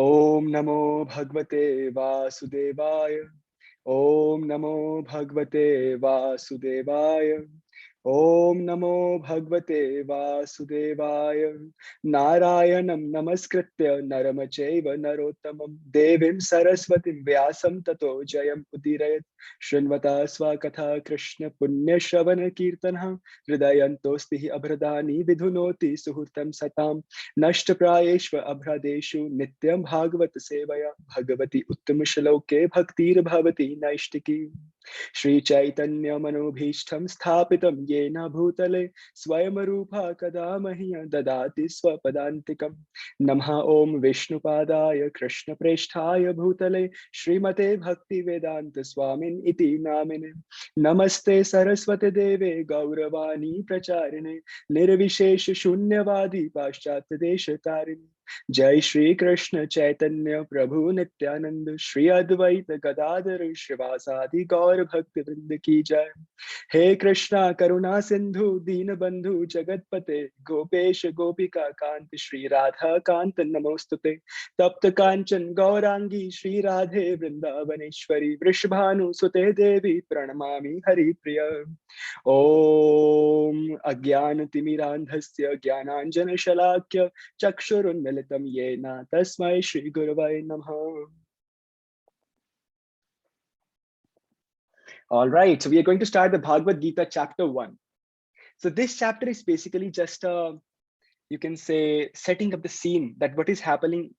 Om Namo Bhagavate Vasudevaya. Om Namo Bhagavate Vasudevaya. Om Namo Bhagavate Vasudevaya. Narayanam Namaskritya Naramachaiva Narottamam Devim Saraswatim Vyasam Tato Jayam Udirayat Shrinvata Swakatha Krishna Punya Shravana Kirtanha Hridayantostihi Abhradani Vidhunoti Suhurtam Satam नष्टप्रायेष्व अभ्रदेषु नित्यं भागवत सेवया भगवती उत्तम श्लोके भक्तिर भवति नैष्टिकी श्री चैतन्य मनोभीष्टं स्थापितं येन भूतले स्वयं रूपा कदा मह्यं ददाति स्वपदान्तिकं नमः ओम विष्णुपादाय कृष्ण प्रेष्ठाय भूतले श्रीमते भक्ति वेदांत स्वामिन इति नामिने नमस्ते सरस्वती देवे गौरवाणी प्रचारिणे निर्विशेष शून्यवादी पाश्चात्य देश तारिणी जय श्री कृष्ण चैतन्य प्रभु नित्यानंद श्री अद्वैत गदाधर श्रीवासादि गौर भक्त वृंद की जय। हे कृष्णा करुणा सिंधु दीन बंधु जगतपते गोपेश गोपिका कांत श्री राधा कांत नमोस्तुते तप्त कांचन गौरांगी श्री राधे वृंदावनेश्वरी वृषभानु सुते देवी प्रणमामि हरिप्रिय। ओम अज्ञानतिमिरान्धस्य ज्ञानाञ्जनशलाक्य चक्षुरुन्मिलितं येन तस्मै श्रीगुरवे नमः। All right, so we are going to start the Bhagavad Gita chapter 1. So this chapter is basically just you can say setting up the scene that what is happening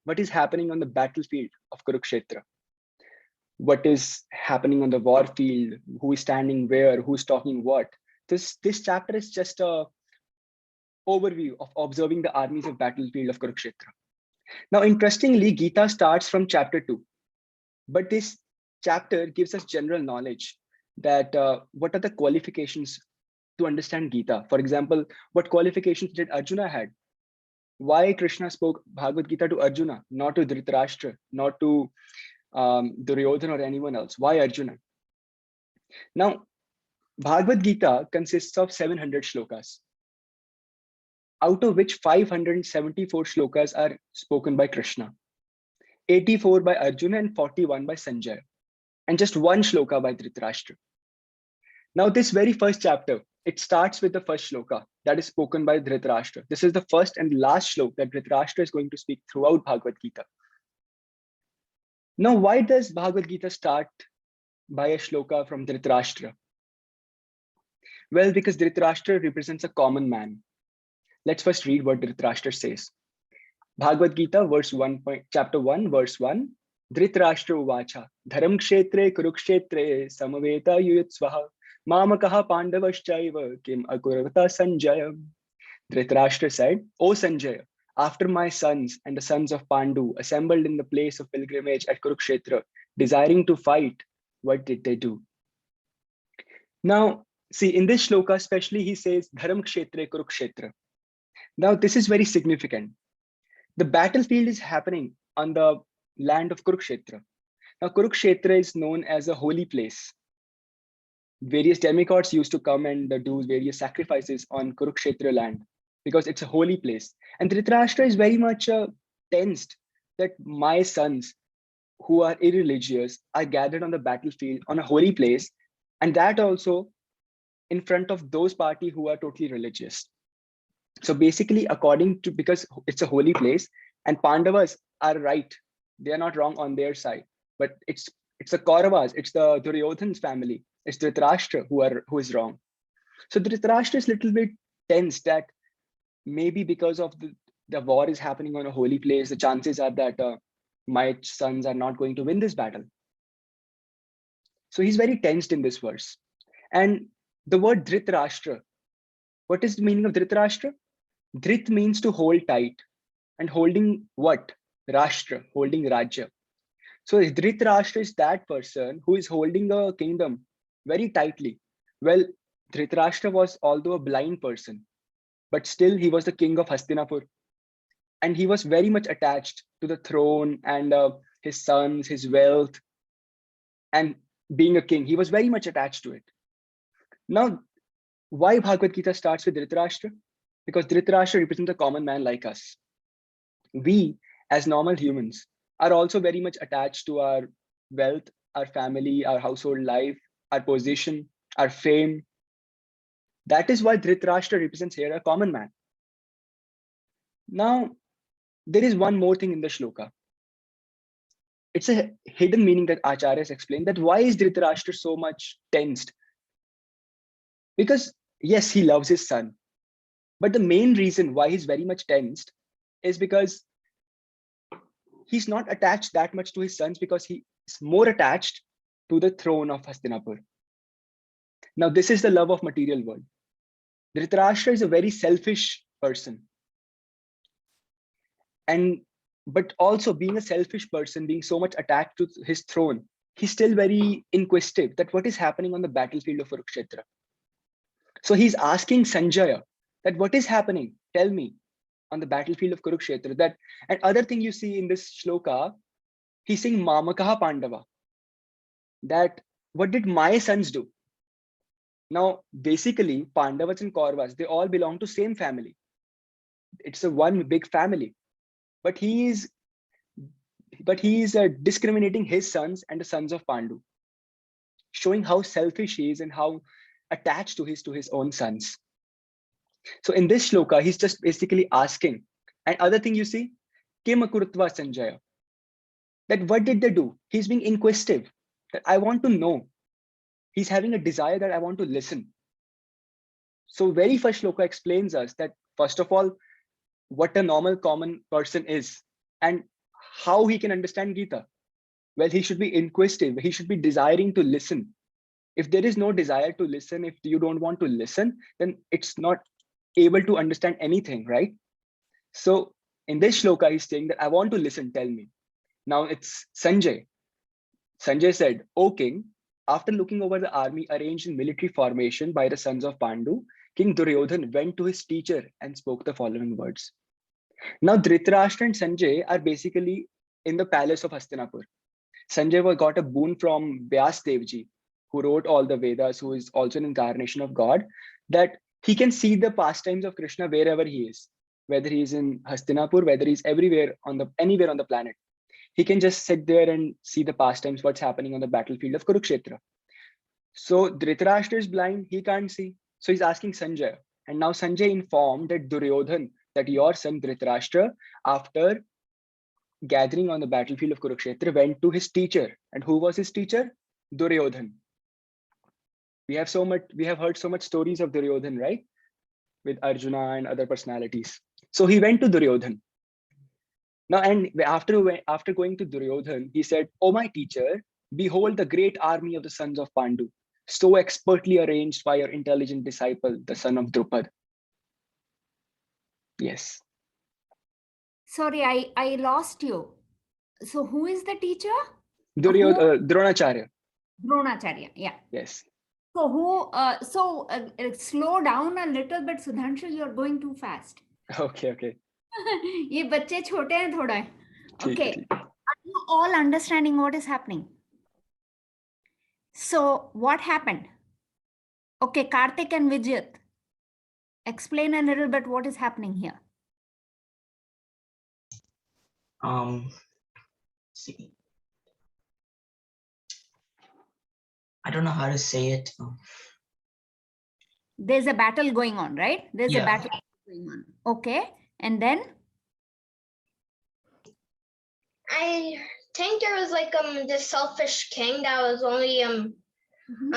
on the battlefield of Kurukṣetra. What is happening on the war field, who is standing where, who's talking what. This chapter is just a overview of observing the armies of battlefield of Kurukṣetra. Now, interestingly, Gita starts from chapter 2, but this chapter gives us general knowledge that what are the qualifications to understand Gita. For example, what qualifications did Arjuna had? Why Krishna spoke Bhagavad Gita to Arjuna, not to Dhritarashtra, not to Duryodhana or anyone else? Why Arjuna? Now, Bhagavad Gita consists of 700 shlokas, out of which 574 shlokas are spoken by Krishna, 84 by Arjuna and 41 by Sanjaya, and just one shloka by Dhritarashtra. Now, this very first chapter, it starts with the first shloka that is spoken by Dhritarashtra. This is the first and last shloka that Dhritarashtra is going to speak throughout Bhagavad Gita. Now, why does Bhagavad Gita start by a shloka from Dhritarashtra? Well, because Dhritarashtra represents a common man. Let's first read what Dhritarashtra says. Bhagavad Gita, chapter 1, verse 1. Dhritarashtra uvacha dharam kshetre kurukshetre samaveta yuyutsvaha mamakaha pandavaschaiva kim akuravata sanjaya. Dhritarashtra said, O Sanjaya, after my sons and the sons of Pandu assembled in the place of pilgrimage at Kurukṣetra, desiring to fight, what did they do? Now, see, in this shloka especially, he says, dharam kshetre Kurukṣetra. Now, this is very significant. The battlefield is happening on the land of Kurukṣetra. Now, Kurukṣetra is known as a holy place. Various demigods used to come and do various sacrifices on Kurukṣetra land because it's a holy place. And Dhritarashtra is very much tensed that my sons who are irreligious are gathered on the battlefield on a holy place, and that also in front of those party who are totally religious. So basically, because it's a holy place and Pandavas are right, they are not wrong on their side, but it's the Kauravas, it's the Duryodhan's family, it's Dhritarashtra who is wrong. So Dhritarashtra is a little bit tense that maybe because of the war is happening on a holy place, the chances are that my sons are not going to win this battle. So he's very tensed in this verse. And the word Dhritarashtra, what is the meaning of Dhritarashtra? Dhrit means to hold tight, and holding what? Rashtra, holding Rajya. So Dhritarashtra is that person who is holding a kingdom very tightly. Well, Dhritarashtra was although a blind person, but still he was the king of Hastinapur. And he was very much attached to the throne and his sons, his wealth, and being a king. He was very much attached to it. Now, why Bhagavad Gita starts with Dhritarashtra? Because Dhritarashtra represents a common man like us. We, as normal humans, are also very much attached to our wealth, our family, our household life, our position, our fame. That is why Dhritarashtra represents here a common man. Now, there is one more thing in the shloka. It's a hidden meaning that Acharyas explained, that why is Dhritarashtra so much tensed? Because yes, he loves his son, but the main reason why he's very much tensed is because he's not attached that much to his sons, because he is more attached to the throne of Hastinapur. Now, this is the love of material world. Dhritarashtra is a very selfish person. But also, being a selfish person, being so much attached to his throne, he's still very inquisitive that what is happening on the battlefield of Kurukṣetra. So he's asking Sanjaya that what is happening? Tell me, on the battlefield of Kurukṣetra. That, and other thing you see in this shloka, he's saying Mamakaha Pandava. That what did my sons do? Now, basically, Pandavas and Kauravas, they all belong to same family. It's a one big family. But he is discriminating his sons and the sons of Pandu, showing how selfish he is and how attached to his own sons. So in this shloka, he's just basically asking. And other thing you see, Kim Akurutva Sanjaya. That what did they do? He's being inquisitive. That I want to know. He's having a desire that I want to listen. So very first shloka explains us that, first of all, what a normal common person is and how he can understand Gita. Well, he should be inquisitive. He should be desiring to listen. If there is no desire to listen, if you don't want to listen, then it's not able to understand anything, right? So in this shloka, he's saying that I want to listen, tell me. Now it's Sanjay. Sanjay said, O king, after looking over the army arranged in military formation by the sons of Pandu, King Duryodhan went to his teacher and spoke the following words. Now Dhritarashtra and Sanjay are basically in the palace of Hastinapur. Sanjay got a boon from Vyas Devji, who wrote all the Vedas, who is also an incarnation of God, that he can see the pastimes of Krishna wherever he is, whether he is in Hastinapur, whether he's anywhere on the planet. He can just sit there and see the pastimes, what's happening on the battlefield of Kurukṣetra. So Dhritarashtra is blind, he can't see. So he's asking Sanjay. And now Sanjay informed that Duryodhan, that your son Dhritarashtra, after gathering on the battlefield of Kurukṣetra, went to his teacher. And who was his teacher? Duryodhan. We have heard so much stories of Duryodhan, right? With Arjuna and other personalities. So he went to Duryodhan. Now, and after going to Duryodhan, he said, "O my teacher, behold the great army of the sons of Pandu, so expertly arranged by your intelligent disciple, the son of Drupad." Yes. Sorry, I lost you. So who is the teacher? Dronacharya. Dronacharya, yeah. Yes. So slow down a little bit, Sudhanshu, you're going too fast. Okay. ये बच्चे छोटे हैं थोड़ा. Okay. Are you all understanding what is happening? So what happened? Okay, Karthik and Vijayat, explain a little bit what is happening here. See, I don't know how to say it. There's a battle going on, right? There's a battle going on. Okay, and then? I think there was like this selfish king that was only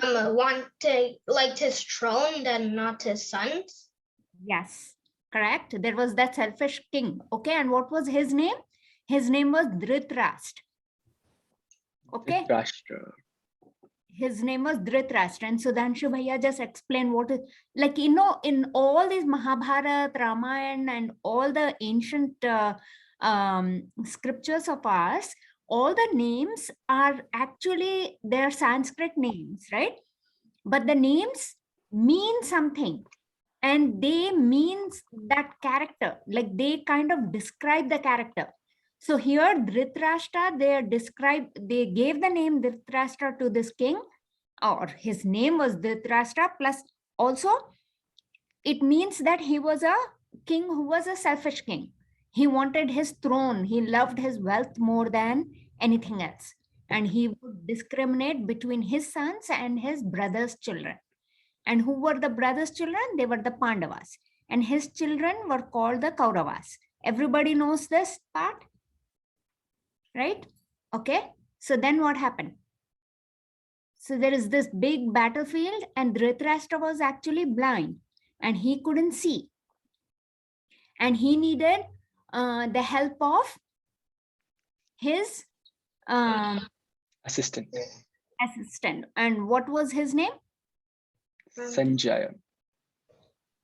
wanted like his throne and not his sons. Yes, correct. There was that selfish king. Okay, and what was his name? His name was Dhritarashtra. Okay. Dhritarashtra. His name was Dhritarashtra. And Sudhanshu Bhaiya just explained what is, like, you know, in all these Mahabharata, Ramayana, and all the ancient scriptures of ours, all the names are actually, they're Sanskrit names, right? But the names mean something. And they means that character, like they kind of describe the character. So here Dhritarashtra, they gave the name Dhritarashtra to this king, or his name was Dhritarashtra, plus also it means that he was a king who was a selfish king. He wanted his throne. He loved his wealth more than anything else. And he would discriminate between his sons and his brothers' children. And who were the brothers' children? They were the Pandavas. And his children were called the Kauravas. Everybody knows this part, right? Okay. So then what happened? So there is this big battlefield, and Dhritarashtra was actually blind and he couldn't see. And he needed the help of his Assistant. assistant. And what was his name? Sanjaya.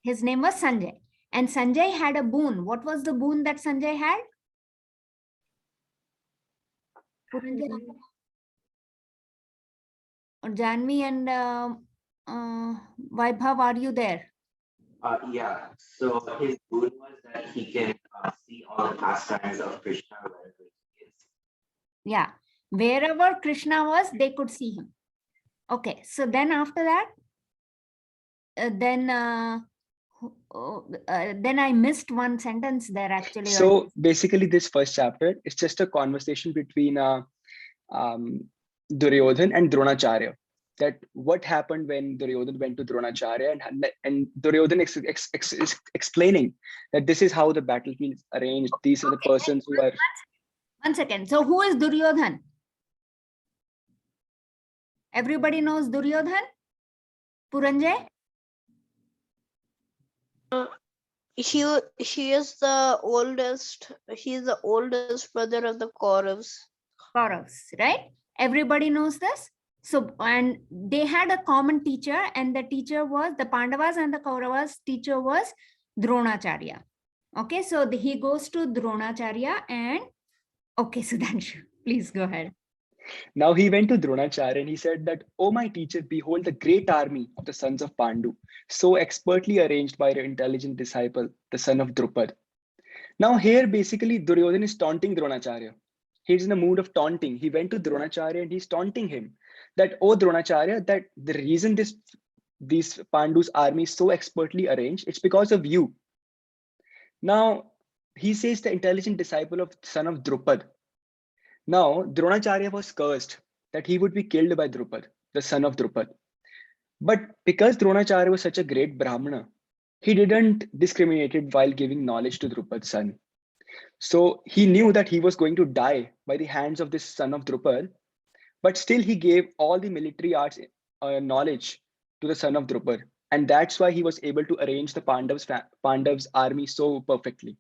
His name was Sanjay. And Sanjay had a boon. What was the boon that Sanjay had? Janvi and Vaibhav, are you there? Yeah, so his boon was that he can see all the pastimes of Krishna wherever he is. Yeah, wherever Krishna was, they could see him. Okay, so then after that, then I missed one sentence there actually. So basically, this first chapter is just a conversation between Duryodhan and Dronacharya. That what happened when Duryodhan went to Dronacharya, and Duryodhan is explaining that this is how the battlefield is arranged. These are the persons who are. One second. So who is Duryodhan? Everybody knows Duryodhan? Puranjay? He is the oldest. He is the oldest brother of the Kauravas. Kauravas, right? Everybody knows this. So, and they had a common teacher, and the teacher was the Pandavas, and the Kauravas teacher was Dronacharya. Okay, so he goes to Dronacharya, and okay, Sudhanshu, please go ahead. Now he went to Dronacharya and he said that, "Oh my teacher, behold the great army of the sons of Pandu, so expertly arranged by your intelligent disciple, the son of Drupad." Now here basically Duryodhan is taunting Dronacharya. He's in a mood of taunting. He went to Dronacharya and he's taunting him that, "Oh Dronacharya, that the reason these Pandu's army is so expertly arranged, it's because of you." Now he says the intelligent disciple of son of Drupad. Now Dronacharya was cursed that he would be killed by Drupad, the son of Drupad. But because Dronacharya was such a great Brahmana, he didn't discriminate while giving knowledge to Drupad's son. So he knew that he was going to die by the hands of this son of Drupad, but still he gave all the military arts knowledge to the son of Drupad. And that's why he was able to arrange the Pandav's army so perfectly.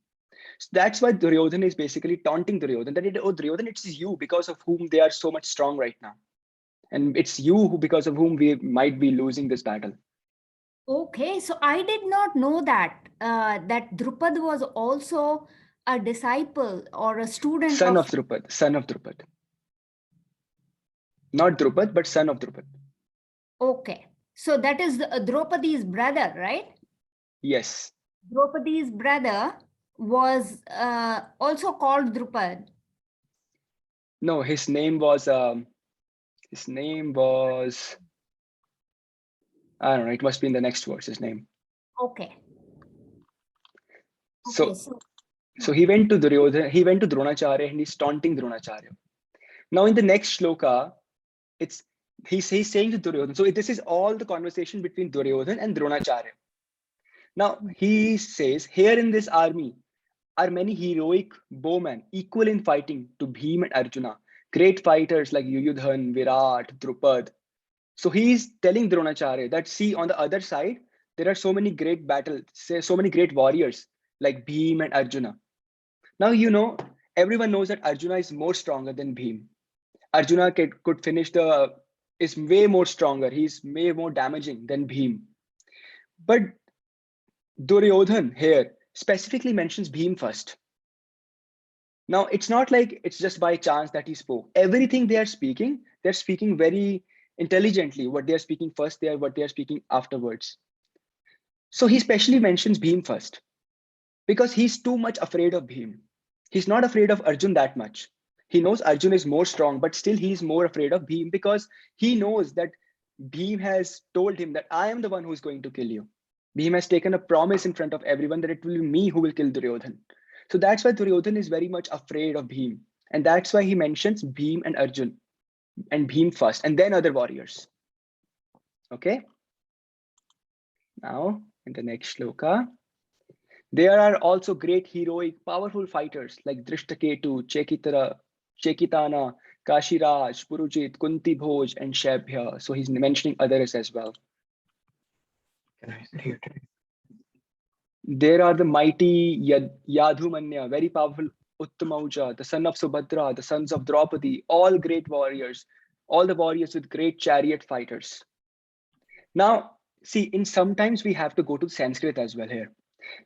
So that's why Duryodhan is basically taunting Duryodhan that, "Oh Duryodhan, it's you because of whom they are so much strong right now. And it's you because of whom we might be losing this battle." Okay, so I did not know that, that Drupad was also a disciple or a student Son of Drupad, son of Drupad. Not Drupad, but son of Drupad. Okay, so that is Draupadi's brother, right? Yes. Draupadi's brother was also called Drupad. No, his name was, I don't know, it must be in the next verse, his name. Okay. So he went to Duryodhan, he went to Dronacharya and he's taunting Dronacharya. Now in the next shloka, he's saying to Duryodhan, so this is all the conversation between Duryodhan and Dronacharya. Now he says, "Here in this army are many heroic bowmen, equal in fighting to Bhima and Arjuna, great fighters like Yuyudhan, Virat, Drupad." So he's telling Dronacharya that, see, on the other side, there are so many great battles, so many great warriors like Bhima and Arjuna. Now, everyone knows that Arjuna is more stronger than Bhima. Arjuna could finish is way more stronger. He's way more damaging than Bhima. But Duryodhan here specifically mentions Bhima first. Now, it's not like it's just by chance that he spoke. Everything they're speaking very intelligently. What they're speaking first, what they're speaking afterwards. So he specially mentions Bhima first because he's too much afraid of Bhima. He's not afraid of Arjun that much. He knows Arjun is more strong, but still he's more afraid of Bhima because he knows that Bhima has told him that I am the one who's going to kill you. Bhima has taken a promise in front of everyone that it will be me who will kill Duryodhan. So that's why Duryodhan is very much afraid of Bhim. And that's why he mentions Bhim and Arjun, and Bhim first, and then other warriors. Okay. Now, in the next shloka, there are also great heroic, powerful fighters like Drishtaketu, Chekitana, Kashiraj, Purujit, Kunti Bhoj, and Shabhya. So he's mentioning others as well. Can I reiterate? There are the mighty Yadhumanya, very powerful Uttamauja, the son of Subhadra, the sons of Draupadi, all great warriors, all the warriors with great chariot fighters. Now, see, sometimes we have to go to Sanskrit as well here,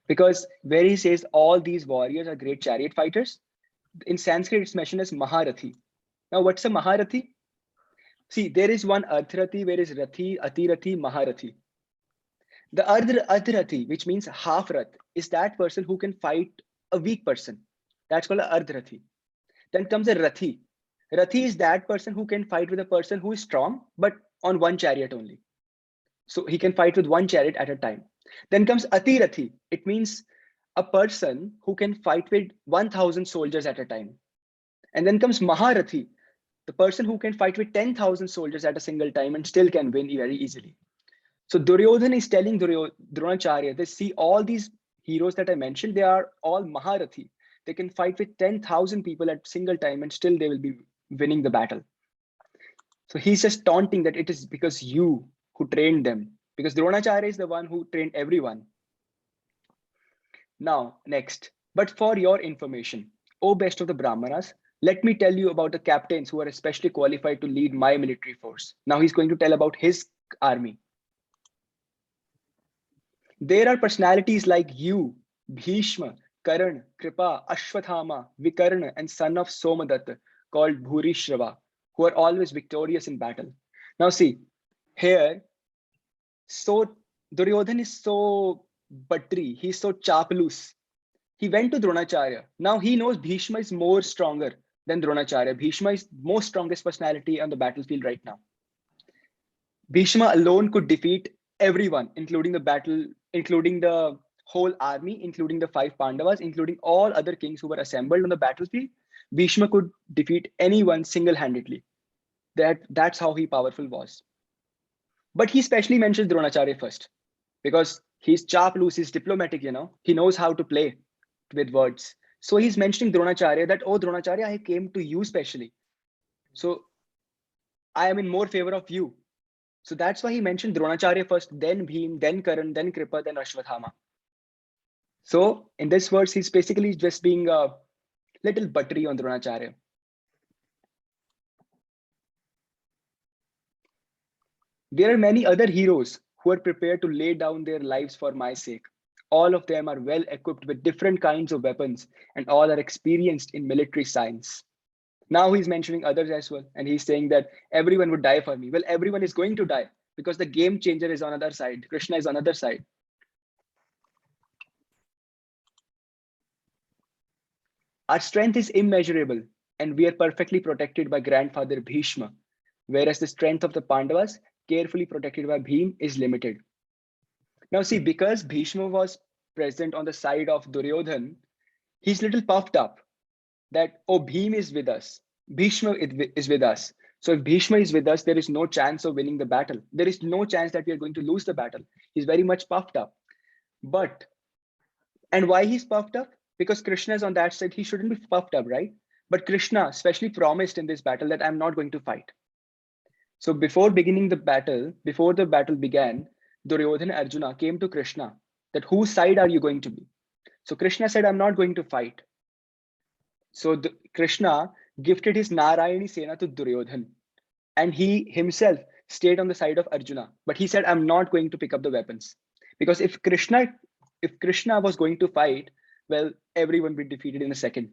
because where he says all these warriors are great chariot fighters, in Sanskrit it's mentioned as Maharathi. Now, what's a Maharathi? See, there is one Ardharathi, where is Rathi, Atirathi, Maharathi. The Ardharathi, which means half Rath, is that person who can fight a weak person. That's called a Ardharathi. Then comes a Rathi. Rathi is that person who can fight with a person who is strong, but on one chariot only. So he can fight with one chariot at a time. Then comes Atirathi. It means a person who can fight with 1,000 soldiers at a time. And then comes Maharathi, the person who can fight with 10,000 soldiers at a single time and still can win very easily. So Duryodhan is telling Dronacharya, they see all these heroes that I mentioned, they are all Maharathi. They can fight with 10,000 people at a single time and still they will be winning the battle. So he's just taunting that it is because you who trained them, because Dronacharya is the one who trained everyone. Now, next, but for your information, O best of the Brahmanas, let me tell you about the captains who are especially qualified to lead my military force. Now he's going to tell about his army. There are personalities like you, Bhishma, Karan, Kripa, Ashwathama, Vikarna, and son of Somadatta, called Bhurishrava, who are always victorious in battle. Now see, here, so Duryodhan is so buttry, he's so chapalus. He went to Dronacharya. Now he knows Bhishma is more stronger than Dronacharya. Bhishma is most strongest personality on the battlefield right now. Bhishma alone could defeat everyone, including the whole army, including the 5 Pandavas, including all other kings who were assembled on the battlefield. Bhishma could defeat anyone single-handedly. That's how he powerful was. But he specially mentions Dronacharya first, because he's chapalus, he's diplomatic, he knows how to play with words. So he's mentioning Dronacharya that, oh Dronacharya, I came to you specially. So I am in more favor of you. So that's why he mentioned Dronacharya first, then Bhim, then Karan, then Kripa, then Ashwathama. So in this verse, he's basically just being a little buttery on Dronacharya. There are many other heroes who are prepared to lay down their lives for my sake. All of them are well equipped with different kinds of weapons and all are experienced in military science. Now he's mentioning others as well. And he's saying that everyone would die for me. Well, everyone is going to die because the game changer is on the other side. Krishna is on the other side. Our strength is immeasurable and we are perfectly protected by grandfather Bhishma, whereas the strength of the Pandavas, carefully protected by Bhim, is limited. Now see, because Bhishma was present on the side of Duryodhan, he's a little puffed up that, oh, Bhim is with us. Bhishma is with us. So if Bhishma is with us, there is no chance of winning the battle. There is no chance that we are going to lose the battle. He's very much puffed up. And why he's puffed up? Because Krishna is on that side. He shouldn't be puffed up, right? But Krishna especially promised in this battle that I'm not going to fight. So before beginning the battle, before the battle began, Duryodhana and Arjuna came to Krishna that whose side are you going to be? So Krishna said, I'm not going to fight. So Krishna gifted his Narayani Sena to Duryodhan and he himself stayed on the side of Arjuna. But he said, I'm not going to pick up the weapons. Because if Krishna was going to fight, well, everyone would be defeated in a second.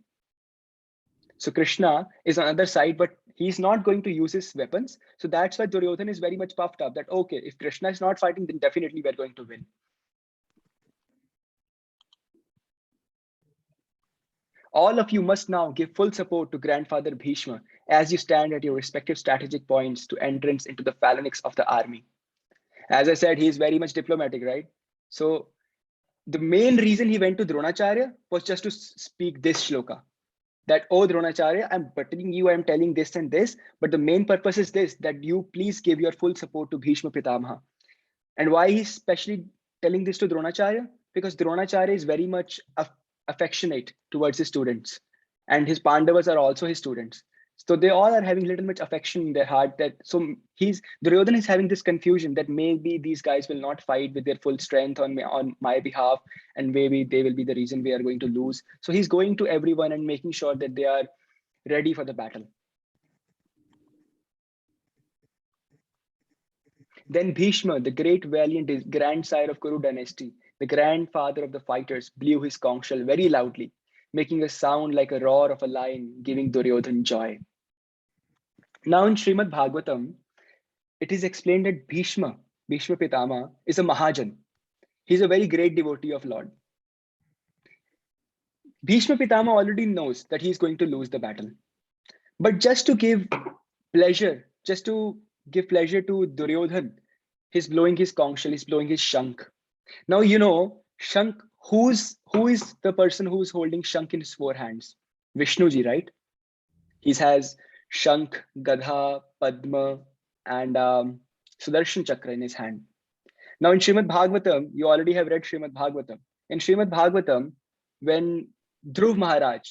So Krishna is on the other side, but he's not going to use his weapons. So that's why Duryodhan is very much puffed up that, okay, if Krishna is not fighting, then definitely we're going to win. All of you must now give full support to grandfather Bhishma as you stand at your respective strategic points to entrance into the phalanx of the army. As I said, he is very much diplomatic, right? So the main reason he went to Dronacharya was just to speak this shloka. That, oh Dronacharya, I'm telling you, I'm telling this and this, but the main purpose is this, that you please give your full support to Bhishma Pitamaha. And why he's specially telling this to Dronacharya? Because Dronacharya is very much affectionate towards his students, and his Pandavas are also his students. So they all are having little much affection in their heart. That so Duryodhana is having this confusion that maybe these guys will not fight with their full strength on my behalf, and maybe they will be the reason we are going to lose. So he's going to everyone and making sure that they are ready for the battle. Then Bhishma, the great valiant grandsire of Kuru dynasty, the grandfather of the fighters, blew his conch shell very loudly, making a sound like a roar of a lion, giving Duryodhana joy. Now in Srimad Bhagavatam, it is explained that Bhishma Pitama, is a Mahajan. He's a very great devotee of Lord. Bhishma Pitama already knows that he's going to lose the battle. But just to give pleasure to Duryodhana, he's blowing his conch shell, he's blowing his shank. Now, shank, who is the person who's holding shank in his 4 hands? Vishnuji, right? He has shank, gadha, padma, and Sudarshan Chakra in his hand. Now in Srimad Bhagavatam, you already have read Srimad Bhagavatam. In Srimad Bhagavatam, when Dhruv Maharaj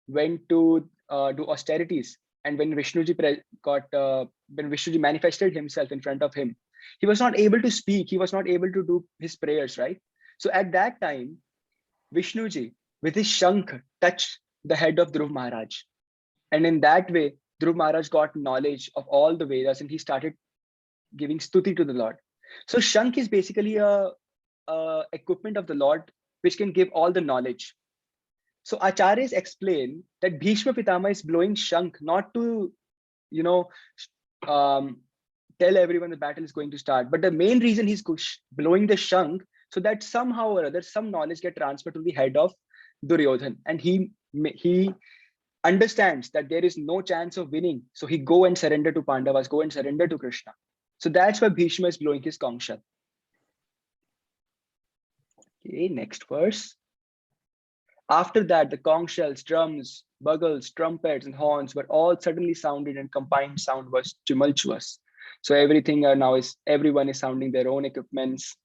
went to do austerities, and when Vishnuji manifested himself in front of him, he was not able to speak. He was not able to do his prayers, right? So at that time, Vishnuji, with his shank, touched the head of Dhruv Maharaj. And in that way, Dhruv Maharaj got knowledge of all the Vedas, and he started giving stuti to the Lord. So shank is basically a equipment of the Lord which can give all the knowledge. So acharyas explain that Bhishma Pitama is blowing shank not to, tell everyone the battle is going to start, but the main reason he's blowing the shank so that somehow or other some knowledge get transferred to the head of Duryodhana, and he understands that there is no chance of winning, so he go and surrender to Pandavas, go and surrender to Krishna. So that's why Bhishma is blowing his conch shell. Okay, next verse. After that, the conch shells, drums, bugles, trumpets, and horns were all suddenly sounded, and combined sound was tumultuous. So everyone is sounding their own equipments.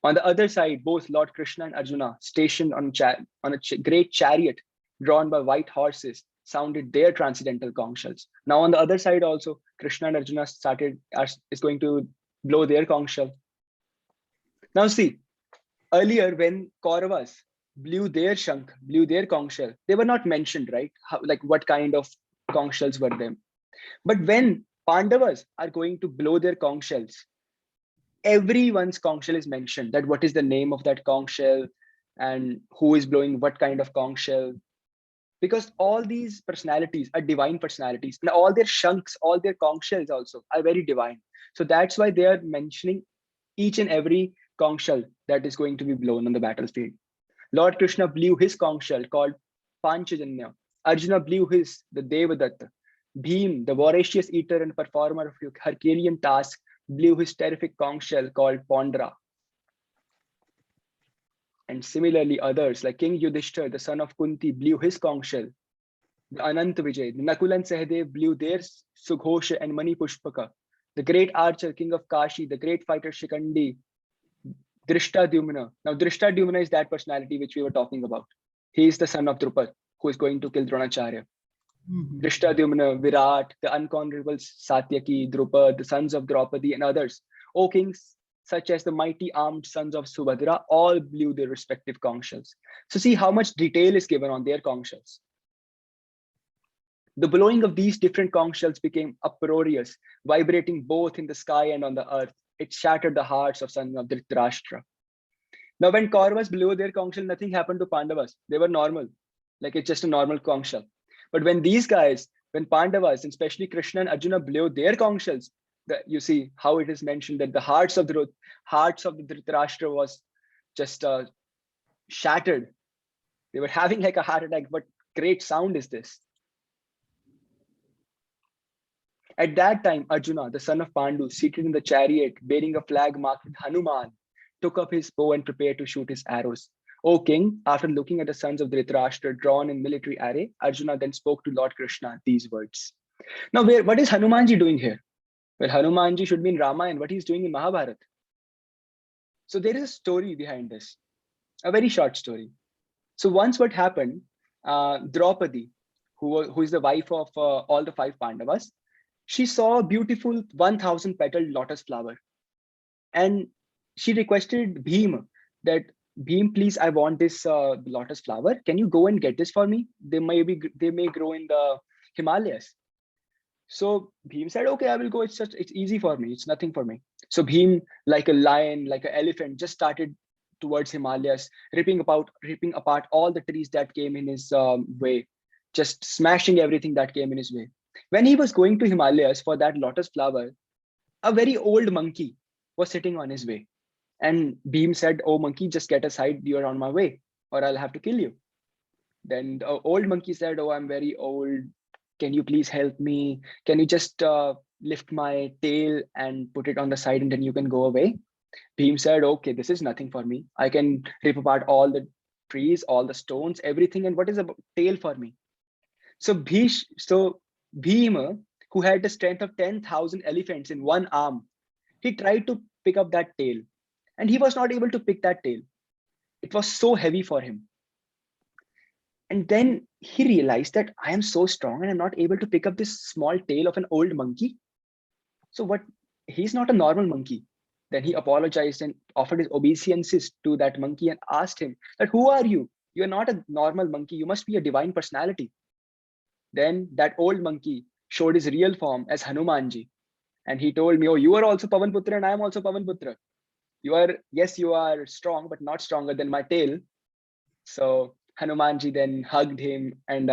On the other side, both Lord Krishna and Arjuna, stationed on a great chariot drawn by white horses, sounded their transcendental conch shells. Now on the other side also, Krishna and Arjuna is going to blow their conch shell. Now see, earlier when Kauravas blew their shank, blew their conch shell, they were not mentioned, right? What kind of conch shells were them? But when Pandavas are going to blow their conch shells, everyone's conch shell is mentioned, that what is the name of that conch shell and who is blowing what kind of conch shell. Because all these personalities are divine personalities, and all their shanks, all their conch shells also are very divine. So that's why they are mentioning each and every conch shell that is going to be blown on the battlefield. Lord Krishna blew his conch shell called Panchajanya. Arjuna blew his, the Devadatta. Bhim, the voracious eater and performer of Herculean tasks, blew his terrific conch shell called Pondra. And similarly, others like King Yudhishthir, the son of Kunti, blew his conch shell. The Anant Vijay, the Nakul and Sahadev blew their Sughosha and Mani Pushpaka. The great archer, king of Kashi, the great fighter Shikandi, Drishtadyumna. Now, Drishtadyumna is that personality which we were talking about. He is the son of Drupad, who is going to kill Dronacharya. Drishtadyumna, Virat, the unconquerable Satyaki, Drupad, the sons of Draupadi, and others. O kings, such as the mighty armed sons of Subhadra, all blew their respective conch shells. So see how much detail is given on their conch shells. The blowing of these different conch shells became uproarious, vibrating both in the sky and on the earth. It shattered the hearts of sons of Dhritarashtra. Now when Kauravas blew their conch shell, nothing happened to Pandavas. They were normal, like it's just a normal conch shell. But when these guys, when Pandavas, and especially Krishna and Arjuna blew their conch shells, you see how it is mentioned that the hearts of the Dhritarashtra was just shattered. They were having like a heart attack. What great sound is this? At that time, Arjuna, the son of Pandu, seated in the chariot, bearing a flag marked with Hanuman, took up his bow and prepared to shoot his arrows. O king, after looking at the sons of Dhritarashtra drawn in military array, Arjuna then spoke to Lord Krishna these words. Now, what is Hanumanji doing here? Well, Hanumanji should be in Ramayana, what he's doing in Mahabharata. So there is a story behind this, a very short story. So once what happened, Draupadi, who is the wife of all the 5 Pandavas, she saw a beautiful 1,000 petaled lotus flower. And she requested Bhim that, Bhim, please, I want this lotus flower. Can you go and get this for me? They may grow in the Himalayas. So Bhim said, okay, I will go. It's easy for me. It's nothing for me. So Bhim, like a lion, like an elephant, just started towards Himalayas, ripping apart all the trees that came in his way, just smashing everything that came in his way. When he was going to Himalayas for that lotus flower, a very old monkey was sitting on his way. And Bhim said, oh monkey, just get aside, you're on my way, or I'll have to kill you. Then the old monkey said, oh, I'm very old. Can you please help me? Can you just lift my tail and put it on the side and then you can go away? Bhim said, okay, this is nothing for me. I can rip apart all the trees, all the stones, everything. And what is a tail for me? So Bhima, who had the strength of 10,000 elephants in one arm, he tried to pick up that tail and he was not able to pick that tail. It was so heavy for him. And then he realized that I am so strong and I'm not able to pick up this small tail of an old monkey. So he's not a normal monkey. Then he apologized and offered his obeisances to that monkey and asked him that, who are you? You're not a normal monkey. You must be a divine personality. Then that old monkey showed his real form as Hanumanji. And he told me, oh, you are also Pavanputra and I am also Pavanputra. Yes, you are strong, but not stronger than my tail. So Hanumanji then hugged him and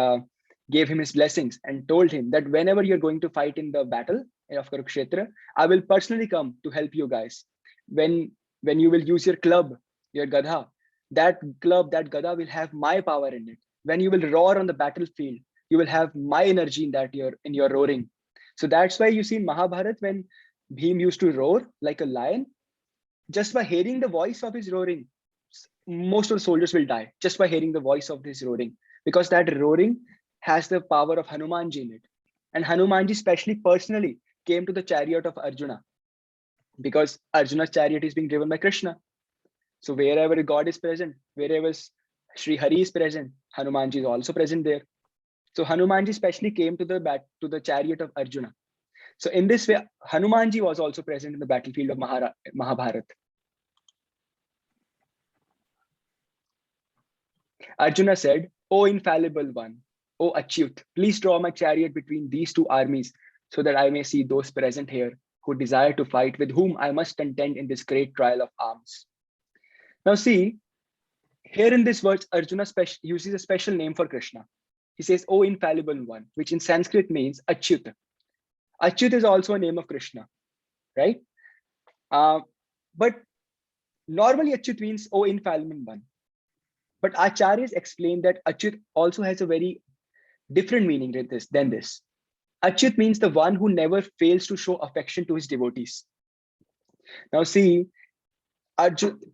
gave him his blessings and told him that whenever you're going to fight in the battle of Kurukṣetra, I will personally come to help you guys. When you will use your club, your Gadha, that Gadha will have my power in it. When you will roar on the battlefield, you will have my energy in your roaring. So that's why you see in Mahabharata, when Bhim used to roar like a lion, just by hearing the voice of his roaring, most of the soldiers will die just by hearing the voice of this roaring, because that roaring has the power of Hanumanji in it. And Hanumanji specially personally came to the chariot of Arjuna, because Arjuna's chariot is being driven by Krishna. So wherever God is present, wherever Sri Hari is present, Hanumanji is also present there. So Hanumanji specially came to the chariot of Arjuna. So in this way, Hanumanji was also present in the battlefield of Mahabharata. Arjuna said, O infallible one, O Achyut, please draw my chariot between these 2 armies so that I may see those present here who desire to fight, with whom I must contend in this great trial of arms. Now see, here in this verse, Arjuna uses a special name for Krishna. He says, O infallible one, which in Sanskrit means Achyut. Achyut is also a name of Krishna, right? But normally Achyut means O infallible one. But Acharyas explain that Achyut also has a very different meaning than this. Achyut means the one who never fails to show affection to his devotees. Now see,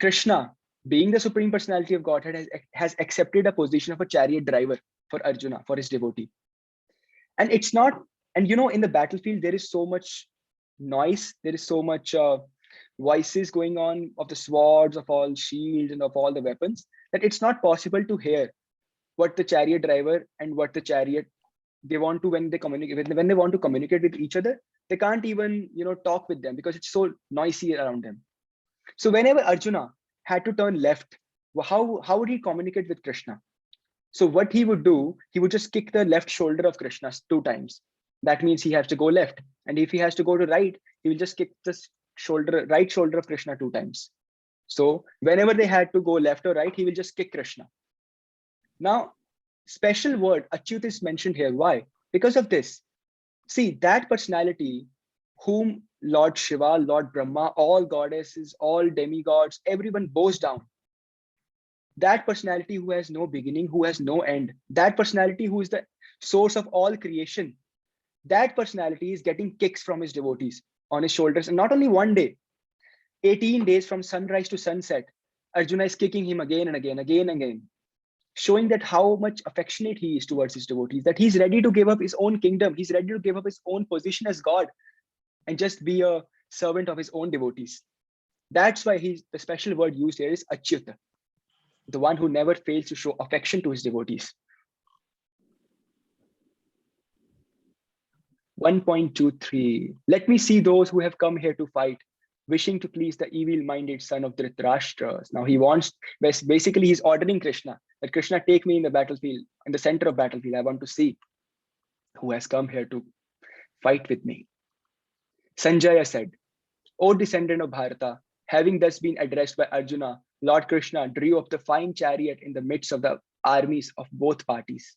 Krishna, being the Supreme Personality of Godhead, has accepted a position of a chariot driver for Arjuna, for his devotee. And it's not, and in the battlefield, there is so much noise, there is so much voices going on of the swords, of all shields and of all the weapons, that it's not possible to hear what the chariot driver and what the chariot they want to, when they want to communicate with each other, they can't even talk with them because it's so noisy around them. So whenever Arjuna had to turn left, how would he communicate with Krishna? So what he would do, he would just kick the left shoulder of Krishna 2 times. That means he has to go left. And if he has to go to right, he will just kick the right shoulder of Krishna 2 times. So whenever they had to go left or right, he will just kick Krishna. Now, special word Achyut is mentioned here. Why? Because of this. See, that personality whom Lord Shiva, Lord Brahma, all goddesses, all demigods, everyone bows down. That personality who has no beginning, who has no end, that personality who is the source of all creation, that personality is getting kicks from his devotees on his shoulders. And not only one day, 18 days from sunrise to sunset, Arjuna is kicking him again and again, again and again, showing that how much affectionate he is towards his devotees, that he's ready to give up his own kingdom, he's ready to give up his own position as God and just be a servant of his own devotees. That's why the special word used here is Achyuta, the one who never fails to show affection to his devotees. 1.23. Let me see those who have come here to fight, wishing to please the evil-minded son of Dhritarashtra. Now he wants, basically he's ordering Krishna, that Krishna take me in the battlefield, in the center of battlefield. I want to see who has come here to fight with me. Sanjaya said, O descendant of Bharata, having thus been addressed by Arjuna, Lord Krishna drew up the fine chariot in the midst of the armies of both parties.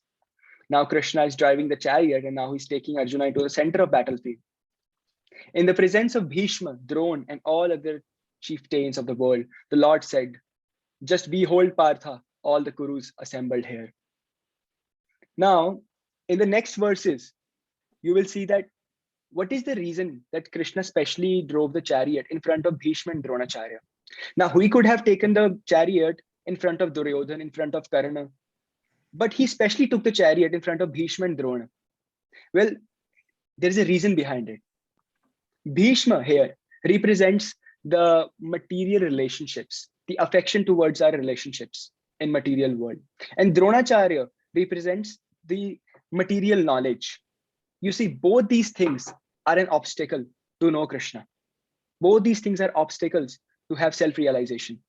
Now Krishna is driving the chariot and now he's taking Arjuna into the center of battlefield. In the presence of Bhishma, Drona, and all other chieftains of the world, the Lord said, just behold Partha, all the Kurus assembled here. Now, in the next verses, you will see that what is the reason that Krishna specially drove the chariot in front of Bhishma and Dronacharya? Now, he could have taken the chariot in front of Duryodhan, in front of Karna, but he specially took the chariot in front of Bhishma and Drona. Well, there is a reason behind it. Bhishma here represents the material relationships, the affection towards our relationships in material world. And Dronacharya represents the material knowledge. You see, both these things are an obstacle to know Krishna. Both these things are obstacles to have self-realization.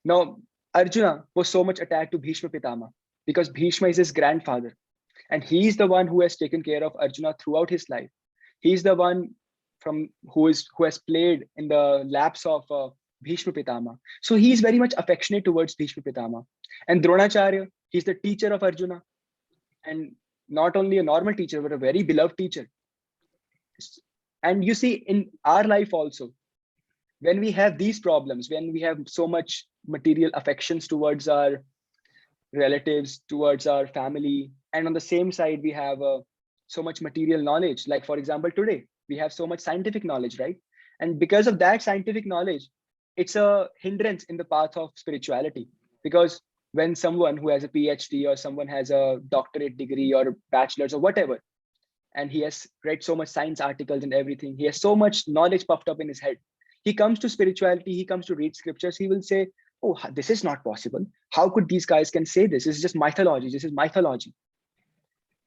Now, Arjuna was so much attached to Bhishma Pitama because Bhishma is his grandfather. And he's the one who has taken care of Arjuna throughout his life. He's the one who has played in the laps of Bhishma Pitama. So he's very much affectionate towards Bhishma Pitama. And Dronacharya, he's the teacher of Arjuna. And not only a normal teacher, but a very beloved teacher. And you see, in our life also, when we have these problems, when we have so much material affections towards our relatives, towards our family, and on the same side, we have so much material knowledge. Like, for example, today, we have so much scientific knowledge, right? And because of that scientific knowledge, it's a hindrance in the path of spirituality. Because when someone who has a PhD or someone has a doctorate degree or a bachelor's or whatever, and he has read so much science articles and everything, he has so much knowledge puffed up in his head. He comes to spirituality, he comes to read scriptures, he will say, oh, this is not possible. How could these guys can say this? This is just mythology. This is mythology.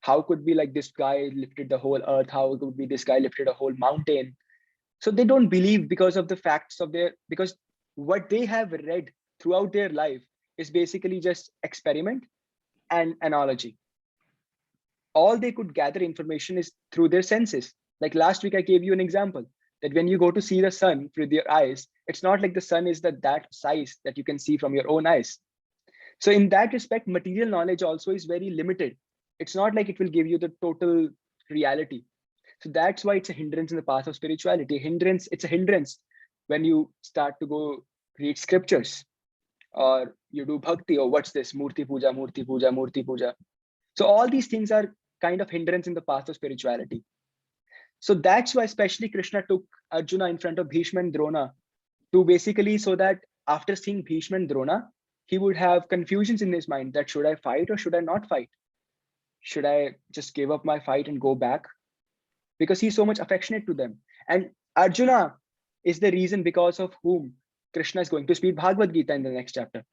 How could be like this guy lifted the whole earth? How could be this guy lifted a whole mountain? So they don't believe because of the facts of because what they have read throughout their life is basically just experiment and analogy. All they could gather information is through their senses. Like last week, I gave you an example that when you go to see the sun with your eyes, it's not like the sun is that size that you can see from your own eyes. So in that respect, material knowledge also is very limited. It's not like it will give you the total reality. So that's why it's a hindrance in the path of spirituality. It's a hindrance when you start to go read scriptures or you do bhakti or what's this, Murti Puja, Murti Puja, Murti Puja. So all these things are kind of hindrance in the path of spirituality. So that's why especially Krishna took Arjuna in front of Bhishma and Drona to basically so that after seeing Bhishma and Drona, he would have confusions in his mind that should I fight or should I not fight? Should I just give up my fight and go back? Because he's so much affectionate to them. And Arjuna is the reason because of whom Krishna is going to speak Bhagavad Gita in the next chapter.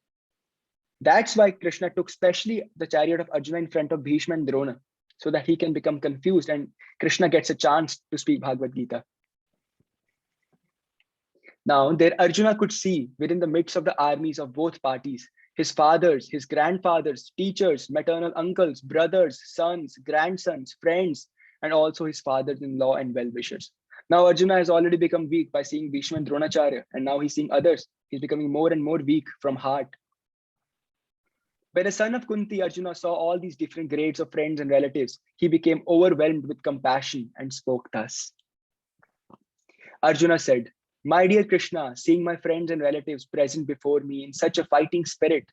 That's why Krishna took specially the chariot of Arjuna in front of Bhishma and Drona, so that he can become confused and Krishna gets a chance to speak Bhagavad Gita. Now, there Arjuna could see within the midst of the armies of both parties, his fathers, his grandfathers, teachers, maternal uncles, brothers, sons, grandsons, friends, and also his fathers-in-law and well-wishers. Now, Arjuna has already become weak by seeing Bhishma and Dronacharya, and now he's seeing others. He's becoming more and more weak from heart. When the son of Kunti, Arjuna, saw all these different grades of friends and relatives, he became overwhelmed with compassion and spoke thus. Arjuna said, my dear Krishna, seeing my friends and relatives present before me in such a fighting spirit,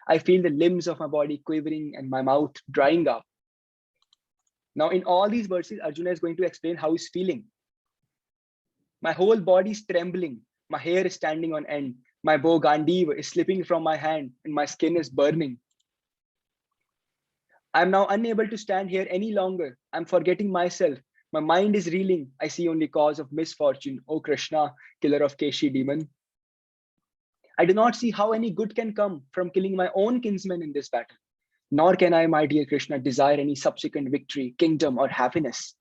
I feel the limbs of my body quivering and my mouth drying up. Now, in all these verses, Arjuna is going to explain how he's feeling. My whole body is trembling. My hair is standing on end. My bow Gandiva is slipping from my hand and my skin is burning. I'm now unable to stand here any longer. I'm forgetting myself. My mind is reeling. I see only cause of misfortune. O Krishna, killer of Keshi demon. I do not see how any good can come from killing my own kinsmen in this battle. Nor can I, my dear Krishna, desire any subsequent victory, kingdom, or happiness.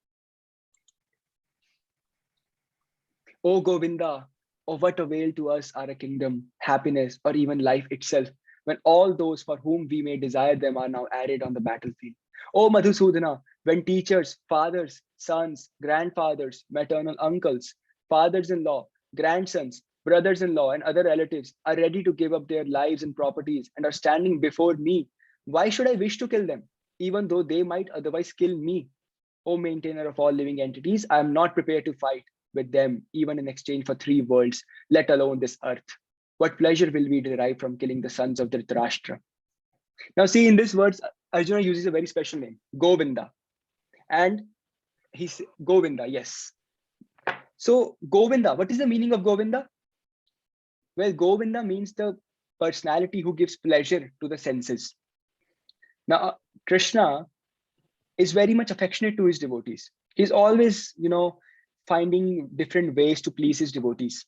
O Govinda, of what avail to us are a kingdom, happiness, or even life itself, when all those for whom we may desire them are now added on the battlefield. O Madhusudana, when teachers, fathers, sons, grandfathers, maternal uncles, fathers-in-law, grandsons, brothers-in-law, and other relatives are ready to give up their lives and properties and are standing before me, why should I wish to kill them, even though they might otherwise kill me? O maintainer of all living entities, I am not prepared to fight with them, even in exchange for 3 worlds, let alone this earth. What pleasure will we derive from killing the sons of Dhritarashtra? Now see, in these words, Arjuna uses a very special name, Govinda. And he's Govinda, yes. So Govinda, what is the meaning of Govinda? Well, Govinda means the personality who gives pleasure to the senses. Now, Krishna is very much affectionate to his devotees. He's always, finding different ways to please his devotees.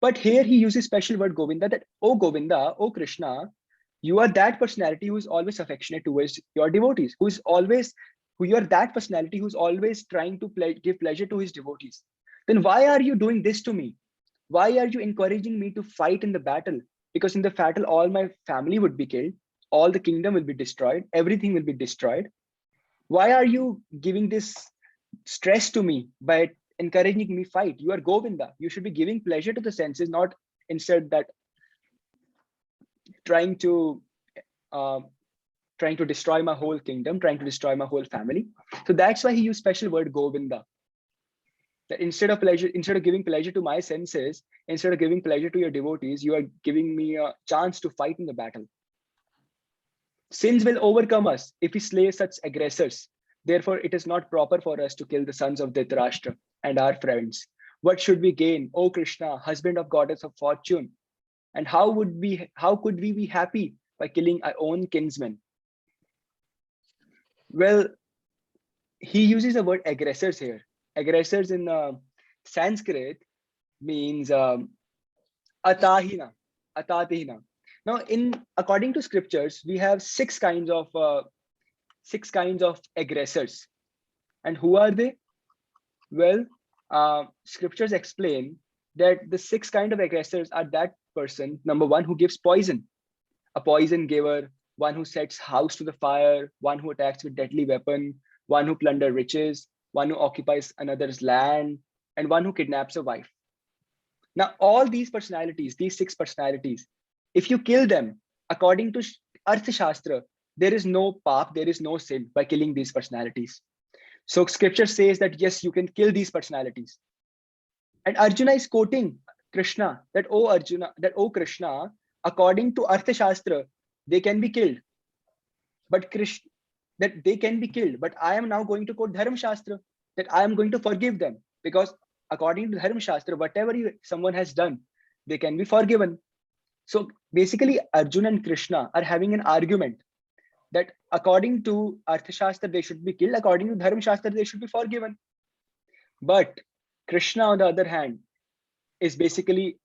But here he uses special word Govinda, that, oh Govinda, oh Krishna, you are that personality who is always affectionate towards your devotees, who you are that personality who's always trying to give pleasure to his devotees. Then why are you doing this to me? Why are you encouraging me to fight in the battle? Because in the battle, all my family would be killed, all the kingdom will be destroyed, everything will be destroyed. Why are you giving this stress to me by encouraging me fight? You are Govinda. You should be giving pleasure to the senses, not instead that trying to destroy my whole kingdom, trying to destroy my whole family. So that's why he used special word Govinda. That instead of giving pleasure to my senses, instead of giving pleasure to your devotees, you are giving me a chance to fight in the battle. Sins will overcome us if we slay such aggressors. Therefore, it is not proper for us to kill the sons of Dhritarashtra and our friends. What should we gain, O Krishna, husband of goddess of fortune? And how could we be happy by killing our own kinsmen? Well, he uses the word aggressors here. Aggressors in Sanskrit means atahina. Now, according to scriptures, we have 6 kinds of aggressors. And who are they? Well, scriptures explain that the 6 kinds of aggressors are that person, number 1, who gives poison, a poison giver, one who sets house to the fire, one who attacks with deadly weapon, one who plunders riches, one who occupies another's land, and one who kidnaps a wife. Now, all these personalities, these 6 personalities, if you kill them, according to Arthashastra, there is no paap, there is no sin by killing these personalities. So scripture says that yes, you can kill these personalities. And Arjuna is quoting Krishna, that oh Krishna, according to Arthashastra, they can be killed. But I am now going to quote Dharma Shastra, that I am going to forgive them, because according to Dharma Shastra, whatever someone has done, they can be forgiven. So basically, Arjuna and Krishna are having an argument that according to Arthashastra, they should be killed. According to Dharma Shastra, they should be forgiven. But Krishna, on the other hand, is basically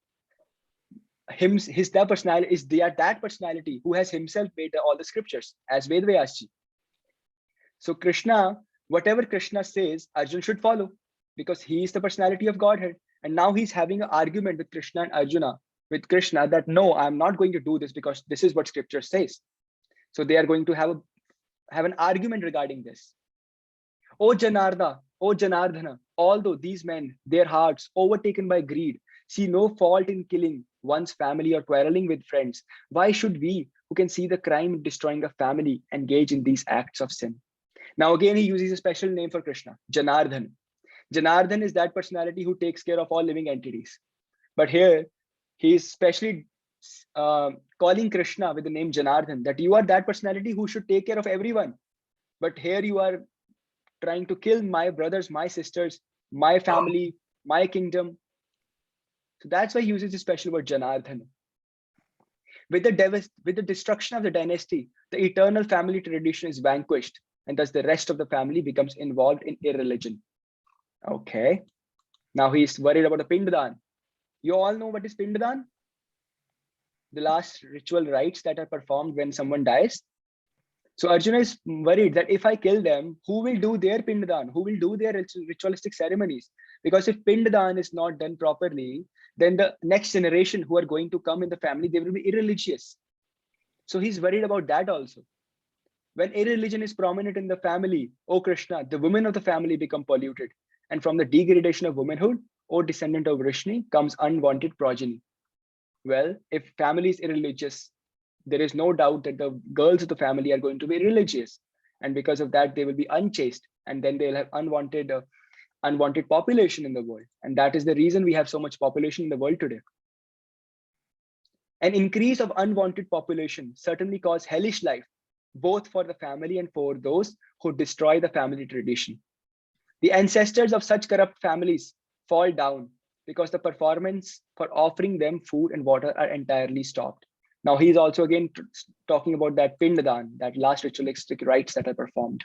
that personality who has himself made all the scriptures as Vedvyasji. So Krishna, whatever Krishna says, Arjuna should follow, because he is the personality of Godhead. And now he's having an argument with Krishna and Arjuna, with Krishna, that no, I'm not going to do this because this is what scripture says. So they are going to have an argument regarding this. O Janardhana, although these men, their hearts overtaken by greed, see no fault in killing one's family or quarreling with friends, why should we, who can see the crime in destroying a family, engage in these acts of sin? Now again, he uses a special name for Krishna, Janardhan. Janardhan is that personality who takes care of all living entities. But here, he is specially calling Krishna with the name Janardhan, that you are that personality who should take care of everyone. But here you are trying to kill my brothers, my sisters, my family, my kingdom. So that's why he uses the special word Janardhana. With the destruction of the dynasty, the eternal family tradition is vanquished, and thus the rest of the family becomes involved in irreligion. Okay. Now he's worried about the Pindadan. You all know what is Pindadan? The last ritual rites that are performed when someone dies. So Arjuna is worried that if I kill them, who will do their Pindadan? Who will do their ritualistic ceremonies? Because if Pindadan is not done properly, then the next generation who are going to come in the family, they will be irreligious. So he's worried about that also. When irreligion is prominent in the family, O Krishna, the women of the family become polluted. And from the degradation of womanhood, O descendant of Vrishni, comes unwanted progeny. Well, if family is irreligious, there is no doubt that the girls of the family are going to be religious. And because of that, they will be unchaste. And then they'll have unwanted population in the world. And that is the reason we have so much population in the world today. An increase of unwanted population certainly causes hellish life, both for the family and for those who destroy the family tradition. The ancestors of such corrupt families fall down because the performance for offering them food and water are entirely stopped. Now he's also again talking about that Pindadan, that last ritualistic rites that are performed.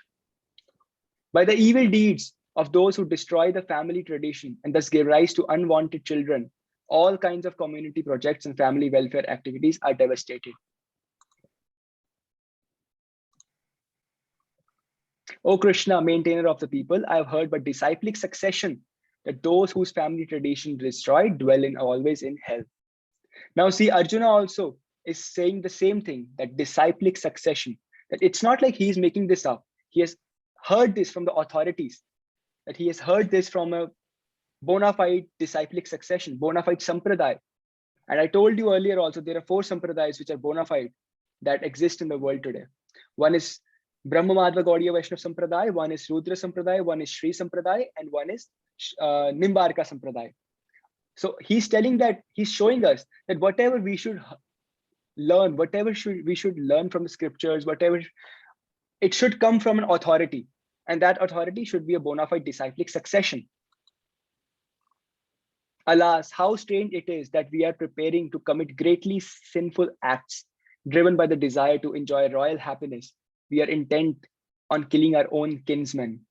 By the evil deeds of those who destroy the family tradition and thus give rise to unwanted children, all kinds of community projects and family welfare activities are devastated. O Krishna, maintainer of the people, I have heard by disciplic succession that those whose family tradition destroyed dwell always in hell. Now see, Arjuna also is saying the same thing, that disciplic succession, that it's not like he's making this up. He has heard this from the authorities, that he has heard this from a bona fide disciplic succession, bona fide sampradaya. And I told you earlier also, there are 4 sampradayas which are bona fide that exist in the world today. One is Brahma Madhva Gaudiya Vaishnava Sampradaya, one is Rudra Sampradaya, one is Sri Sampradaya, and one is Nimbarka Sampradaya. So he's telling that, he's showing us that whatever we should learn, we should learn from the scriptures, whatever, it should come from an authority. And that authority should be a bona fide disciplic succession. Alas, how strange it is that we are preparing to commit greatly sinful acts, driven by the desire to enjoy royal happiness. We are intent on killing our own kinsmen.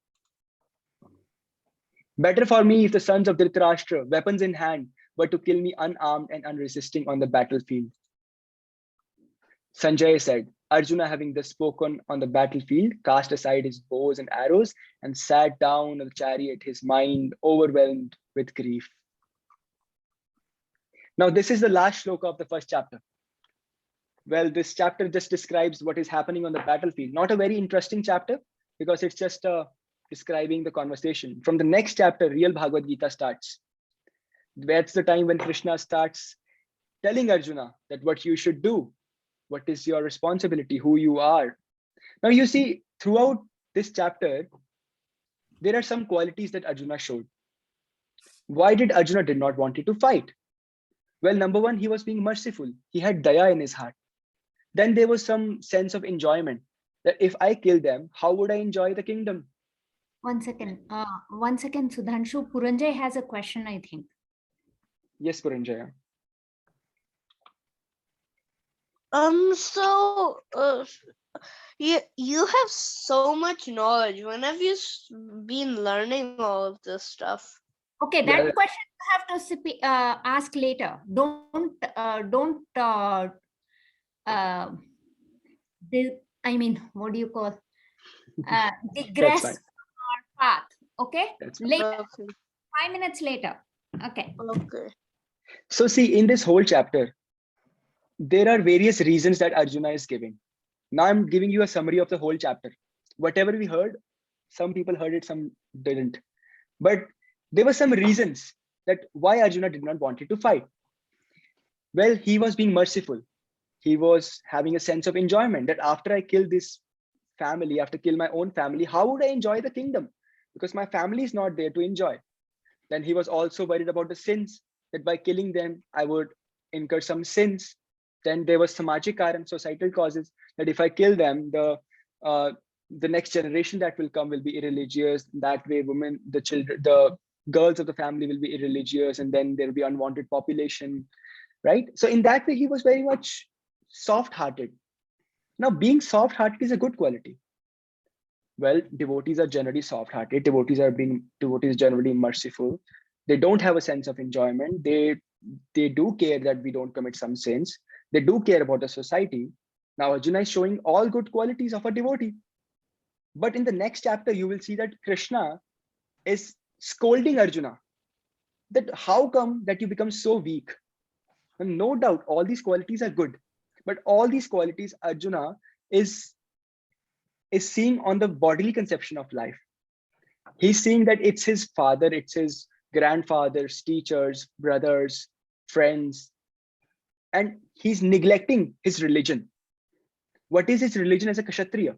Better for me if the sons of Dhritarashtra, weapons in hand, were to kill me unarmed and unresisting on the battlefield. Sanjay said, Arjuna, having thus spoken on the battlefield, cast aside his bows and arrows and sat down on the chariot, his mind overwhelmed with grief. Now, this is the last shloka of the first chapter. Well, this chapter just describes what is happening on the battlefield. Not a very interesting chapter because it's just describing the conversation. From the next chapter, real Bhagavad Gita starts. That's the time when Krishna starts telling Arjuna that what you should do, what is your responsibility, who you are. Now, you see, throughout this chapter, there are some qualities that Arjuna showed. Why did Arjuna did not want to fight? Well, number one, he was being merciful. He had daya in his heart. Then there was some sense of enjoyment, that if I kill them, how would I enjoy the kingdom? One second, Sudhanshu. Puranjay has a question, I think. Yes, Puranjaya. You have so much knowledge. When have you been learning all of this stuff? Okay, that question you have to ask later. I mean, what do you call? Digress our path. Okay, later. Okay. 5 minutes later. Okay. Okay. So see, in this whole chapter, there are various reasons that Arjuna is giving. Now I'm giving you a summary of the whole chapter. Whatever we heard, some people heard it, some didn't. But there were some reasons that why Arjuna did not want to fight. Well, he was being merciful. He was having a sense of enjoyment that after I kill this family, after kill my own family, how would I enjoy the kingdom? Because my family is not there to enjoy. Then he was also worried about the sins, that by killing them, I would incur some sins. Then there was samajik karan, societal causes, that if I kill them, the next generation that will come will be irreligious. That way, women, the children, the girls of the family will be irreligious, and then there will be unwanted population, right? So in that way, he was very much soft-hearted. Now, being soft-hearted is a good quality. Well, devotees are generally soft-hearted. Devotees generally merciful. They don't have a sense of enjoyment. They do care that we don't commit some sins. They do care about the society. Now, Arjuna is showing all good qualities of a devotee. But in the next chapter, you will see that Krishna is scolding Arjuna, that how come that you become so weak? And no doubt, all these qualities are good, but all these qualities Arjuna is seeing on the bodily conception of life. He's seeing that it's his father, it's his grandfathers, teachers, brothers, friends, and he's neglecting his religion. What is his religion as a Kshatriya?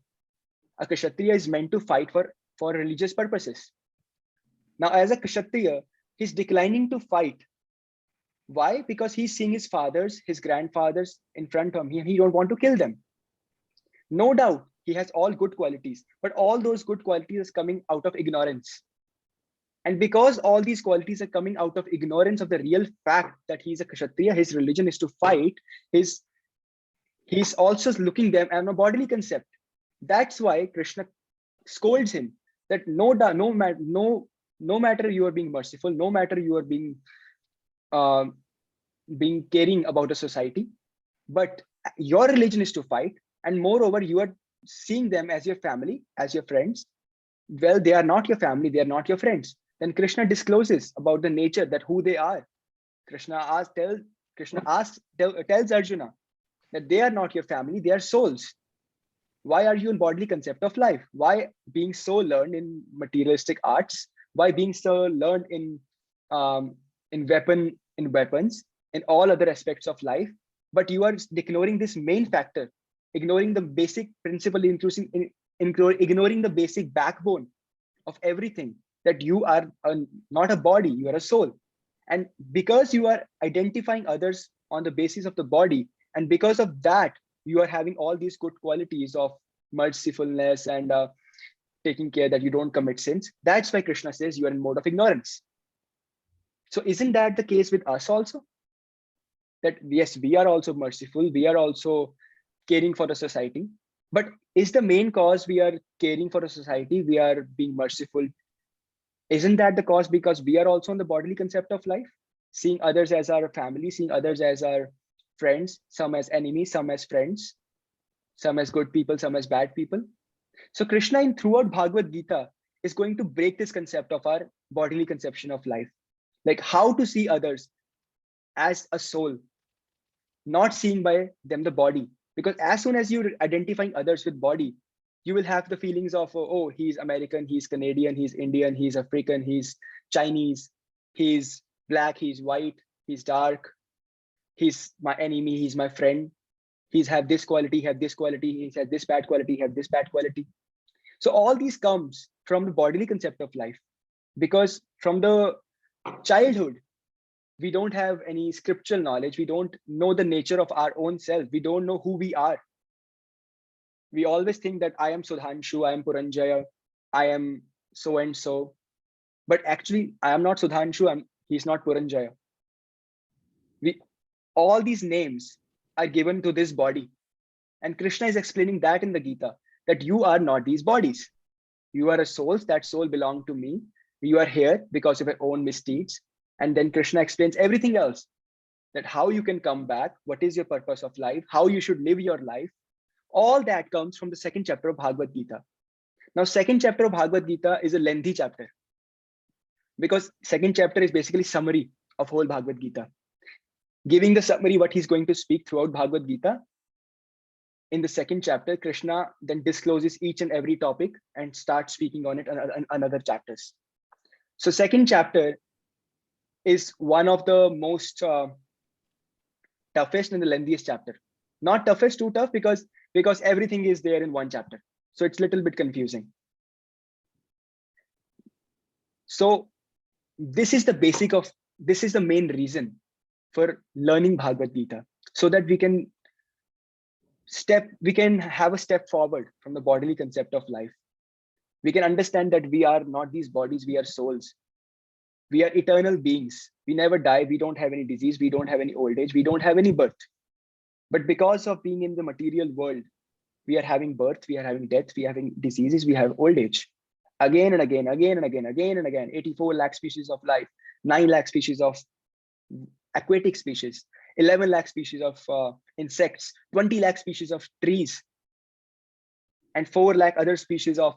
A Kshatriya is meant to fight for religious purposes. Now, as a Kshatriya, he's declining to fight. Why? Because he's seeing his fathers, his grandfathers in front of him. He don't want to kill them. No doubt, he has all good qualities, but all those good qualities are coming out of ignorance. And because all these qualities are coming out of ignorance of the real fact that he's a Kshatriya, his religion is to fight, he's also looking them as a bodily concept. That's why Krishna scolds him that no matter you are being merciful, no matter you are being caring about a society, but your religion is to fight, and moreover you are seeing them as your family, as your friends. Well, they are not your family, they are not your friends. Then Krishna discloses about the nature, that who they are. Tells Arjuna that they are not your family, they are souls. Why are you in bodily concept of life? Why being so learned in materialistic arts? Why being so learned in weapons, in all other aspects of life? But you are ignoring this main factor, ignoring the basic principle, ignoring the basic backbone of everything, that you are not a body, you are a soul. And because you are identifying others on the basis of the body, and because of that, you are having all these good qualities of mercifulness and taking care that you don't commit sins. That's why Krishna says you are in mode of ignorance. So isn't that the case with us also? That yes, we are also merciful, we are also caring for the society, but is the main cause we are caring for the society, we are being merciful, isn't that the cause because we are also in the bodily concept of life, seeing others as our family, seeing others as our friends, some as enemies, some as friends, some as good people, some as bad people? So Krishna throughout Bhagavad Gita is going to break this concept of our bodily conception of life, like how to see others as a soul, not seeing by them the body. Because as soon as you're identifying others with body, you will have the feelings of, oh, he's American, he's Canadian, he's Indian, he's African, he's Chinese, he's black, he's white, he's dark, he's my enemy, he's my friend, he's have this quality, have this quality, he's had this bad quality, have this bad quality. So all these comes from the bodily concept of life, because from the childhood, we don't have any scriptural knowledge. We don't know the nature of our own self. We don't know who we are. We always think that I am Sudhanshu, I am Puranjaya, I am so and so. But actually, I am not Sudhanshu, he's not Puranjaya. All these names are given to this body. And Krishna is explaining that in the Gita, that you are not these bodies. You are a soul, that soul belongs to me. You are here because of your own misdeeds. And then Krishna explains everything else, that how you can come back, what is your purpose of life, how you should live your life. All that comes from the second chapter of Bhagavad Gita. Now, second chapter of Bhagavad Gita is a lengthy chapter, because second chapter is basically summary of whole Bhagavad Gita, giving the summary what he's going to speak throughout Bhagavad Gita. In the second chapter, Krishna then discloses each and every topic and starts speaking on it in another chapters. So second chapter is one of the most toughest and the lengthiest chapter. Not toughest, too tough, because everything is there in one chapter. So it's a little bit confusing. So this is the main reason for learning Bhagavad Gita, so that we can have a step forward from the bodily concept of life. We can understand that we are not these bodies, we are souls. We are eternal beings. We never die. We don't have any disease. We don't have any old age. We don't have any birth. But because of being in the material world, we are having birth, we are having death, we are having diseases, we have old age. Again and again, again and again, again and again. 84 lakh species of life, 9 lakh species of aquatic species, 11 lakh species of insects, 20 lakh species of trees, and 4 lakh other species of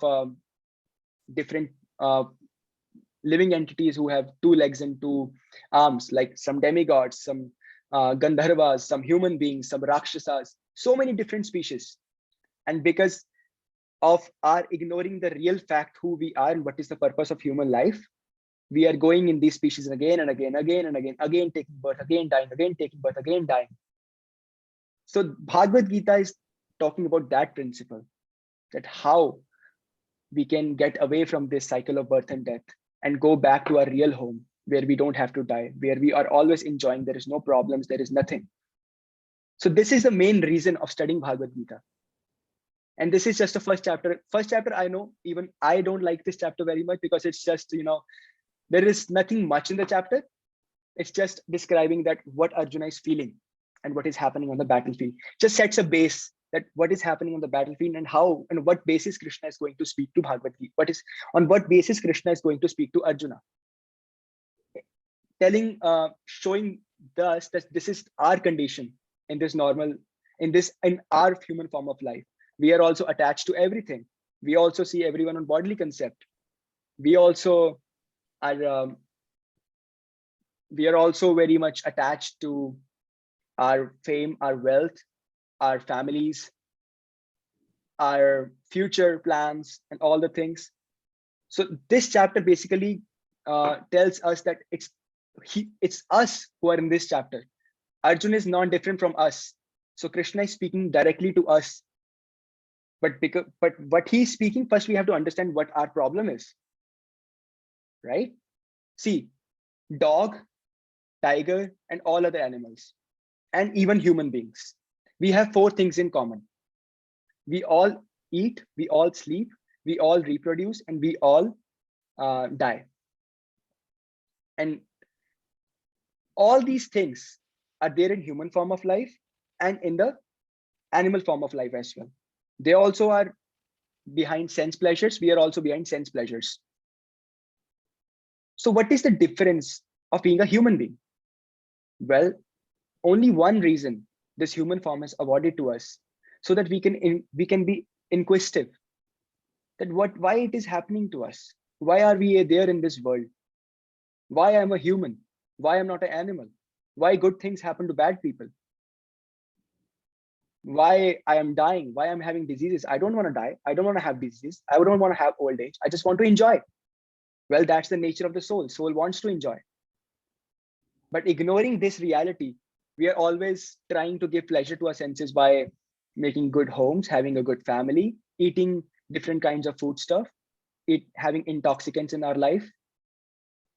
different living entities who have 2 legs and 2 arms, like some demigods, some Gandharvas, some human beings, some Rakshasas, so many different species. And because of our ignoring the real fact who we are and what is the purpose of human life, we are going in these species again and again, again and again, again taking birth, again dying, again taking birth, again dying. So Bhagavad Gita is talking about that principle, that how we can get away from this cycle of birth and death and go back to our real home, where we don't have to die, where we are always enjoying, there is no problems, there is nothing. So this is the main reason of studying Bhagavad Gita. And this is just the first chapter. First chapter, I know, even I don't like this chapter very much, because it's just, there is nothing much in the chapter. It's just describing that what Arjuna is feeling and what is happening on the battlefield. Just sets a base that what is happening on the battlefield and how and what basis Krishna is going to speak to Bhagavad Gita. On what basis Krishna is going to speak to Arjuna. Showing thus that this is our condition in our human form of life. We are also attached to everything. We also see everyone on bodily concept. We also are very much attached to our fame, our wealth, our families, our future plans, and all the things. So this chapter basically tells us that it's us who are in this chapter. Arjuna is not different from us. So Krishna is speaking directly to us. But what he's speaking, first we have to understand what our problem is, right? See, dog, tiger, and all other animals, and even human beings, we have 4 things in common. We all eat, we all sleep, we all reproduce, and we all die. And all these things are there in human form of life and in the animal form of life as well. They also are behind sense pleasures. We are also behind sense pleasures. So what is the difference of being a human being? Well, only one reason this human form is awarded to us, so that we can be inquisitive, that why it is happening to us. Why are we there in this world? Why I'm a human? Why I'm not an animal? Why good things happen to bad people? Why I am dying? Why I'm having diseases? I don't want to die. I don't want to have disease. I don't want to have old age. I just want to enjoy. Well, that's the nature of the soul. Soul wants to enjoy. But ignoring this reality, we are always trying to give pleasure to our senses by making good homes, having a good family, eating different kinds of food stuff, having intoxicants in our life,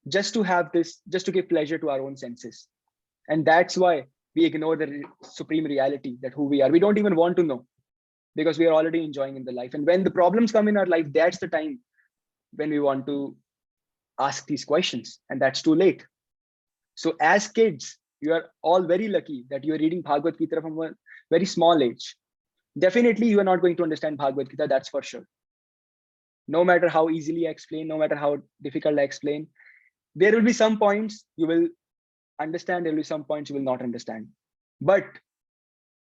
just to give pleasure to our own senses. And that's why we ignore the supreme reality, that who we are. We don't even want to know, because we are already enjoying in the life. And when the problems come in our life, that's the time when we want to ask these questions, and that's too late. So as kids, you are all very lucky that you are reading Bhagavad Gita from a very small age. Definitely, you are not going to understand Bhagavad Gita, that's for sure. No matter how easily I explain, no matter how difficult I explain, there will be some points you will understand, there will be some points you will not understand. But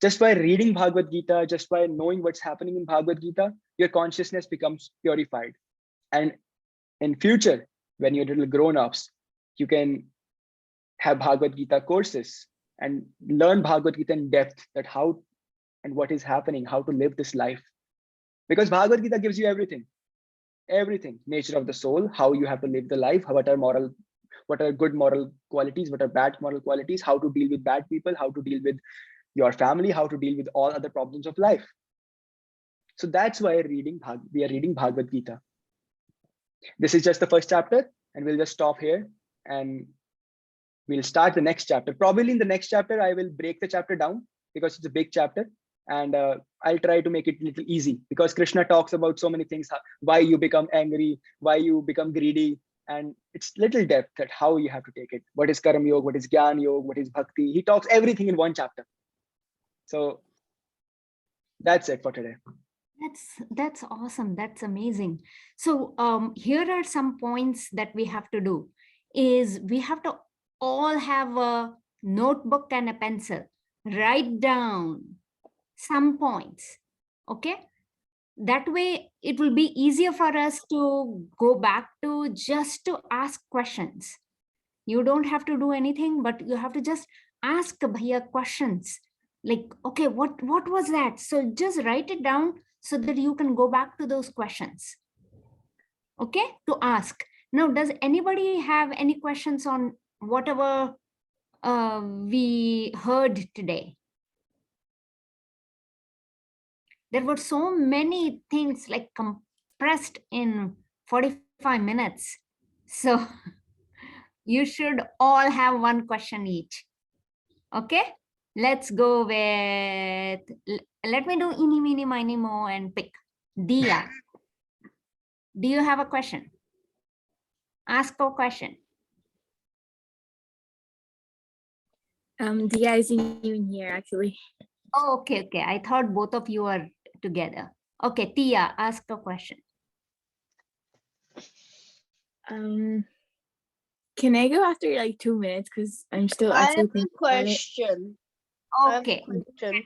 just by reading Bhagavad Gita, just by knowing what's happening in Bhagavad Gita, your consciousness becomes purified. And in future, when you're little grown-ups, you can have Bhagavad Gita courses and learn Bhagavad Gita in depth, that how and what is happening, how to live this life. Because Bhagavad Gita gives you everything, nature of the soul, how you have to live the life, what are good moral qualities, what are bad moral qualities, how to deal with bad people, how to deal with your family, how to deal with all other problems of life. So that's why we are reading Bhagavad Gita. This is just the first chapter, and we'll just stop here and we'll start the next chapter. Probably in the next chapter, I will break the chapter down because it's a big chapter, and I'll try to make it a little easy, because Krishna talks about so many things, why you become angry, why you become greedy, and it's little depth at how you have to take it. What is Karam Yoga? What is Gyan Yoga? What is Bhakti? He talks everything in one chapter. So that's it for today. That's awesome. That's amazing. So here are some points that we have to do. Is we have to all have a notebook and a pencil. Write down some points. Okay. That way it will be easier for us to go back to just to ask questions. You don't have to do anything, but you have to just ask bhaiya questions. Like, okay, what was that? So just write it down so that you can go back to those questions. Okay, to ask. Now, does anybody have any questions on whatever we heard today? There were so many things like compressed in 45 minutes. So you should all have one question each. Okay, let's go with, let me do eeny, meeny, miny, mo and pick. Dia, do you have a question? Ask a question. Dia isn't even here actually. Oh, okay. I thought both of you are together. Okay, Tia, ask a question. Can I go after like 2 minutes? Because I'm still I actually have a thinking about it. question. I have a Okay. question.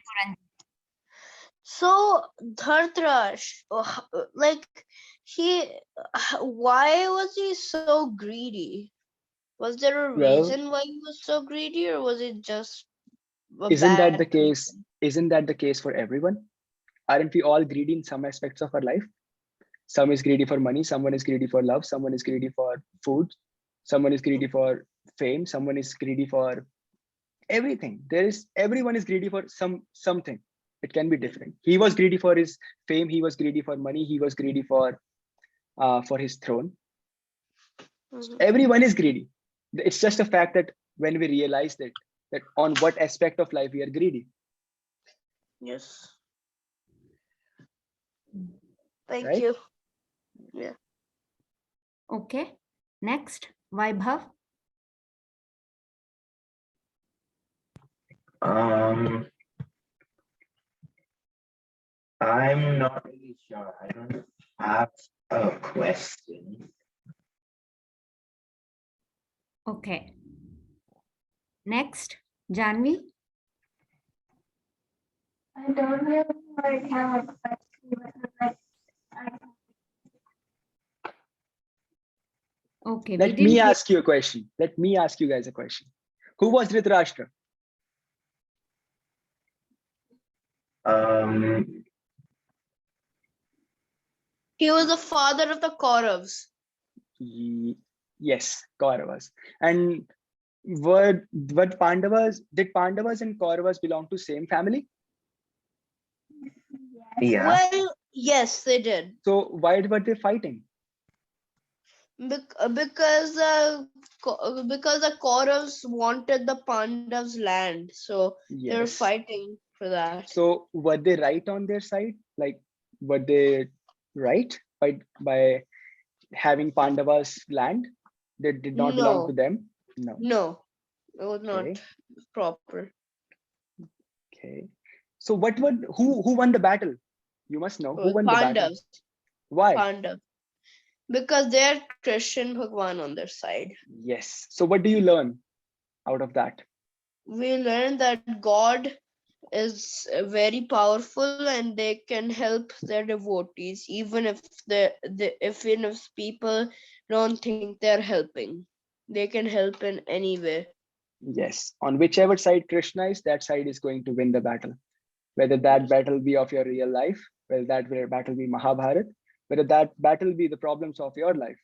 So Dhartrash, like why was he so greedy? Was there a Well, reason why he was so greedy, or was it just a isn't that bad the case? reason? Isn't that the case for everyone? Aren't we all greedy in some aspects of our life? Some is greedy for money, someone is greedy for love, someone is greedy for food, someone is greedy for fame, someone is greedy for everything. Everyone is greedy for something. It can be different. He was greedy for his fame, he was greedy for money, he was greedy for his throne. Mhm. Everyone is greedy. It's just a fact that when we realize that on what aspect of life we are greedy. Yes. Thank Right? you. Okay. Next, Vaibhav. I'm not really sure. I don't have a question. Okay. Next, Janvi. I don't really have a question, but Okay. we Let didn't me hear- ask you a question. Let me ask you guys a question. Who was Dhritarashtra? He was the father of the Kauravas. Yes, Kauravas. And what Pandavas, did Pandavas and Kauravas belong to same family? Yeah. Well, yes, they did. So why were they fighting? Because the Kauravas wanted the Pandavas' land, so they were Yes. fighting for that. So were they right on their side? Like, were they right by having Pandavas' land that did not belong to No. them? No. No, it was not Okay. proper. Okay. So who won the battle? You must know It who was won the battle. Pandavas. Why? Pandavas. Because they had Krishna Bhagwan on their side. Yes. So what do you learn out of that? We learned that God is very powerful and they can help their devotees, even if even if people don't think they're helping. They can help in any way. Yes. On whichever side Krishna is, that side is going to win the battle. Whether that battle be of your real life, whether that battle be Mahabharat, whether that battle be the problems of your life.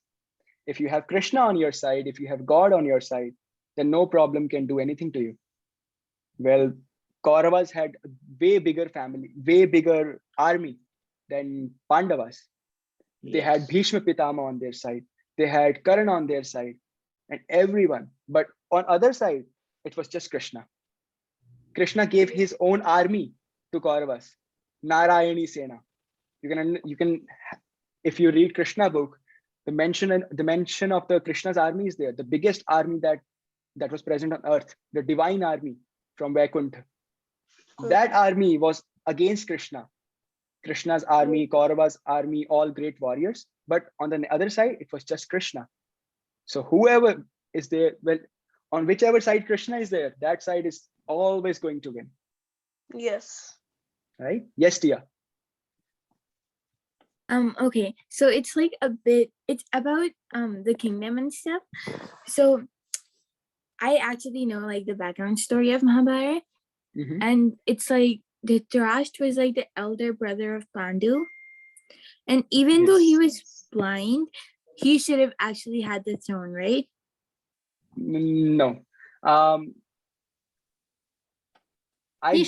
If you have Krishna on your side, if you have God on your side, then no problem can do anything to you. Well, Kauravas had a way bigger family, way bigger army than Pandavas. They had Bhishma Pitama on their side. They had Karan on their side and everyone. But on other side, it was just Krishna. Krishna gave his own army to Kauravas, Narayani Sena. You can, if you read Krishna book, The mention of the Krishna's army is there. The biggest army that was present on earth, the divine army from Vaikuntha. That army was against Krishna. Krishna's army, Kaurava's army, all great warriors. But on the other side, it was just Krishna. So whoever is there, well, on whichever side Krishna is there, that side is always going to win. Yes. Right? Yes, Tia. Okay, so it's like it's about the kingdom and stuff. So I actually know like the background story of Mahabharata, and it's like Dhritarashtra was like the elder brother of Pandu, and even though he was blind, he should have actually had the throne, right? No. I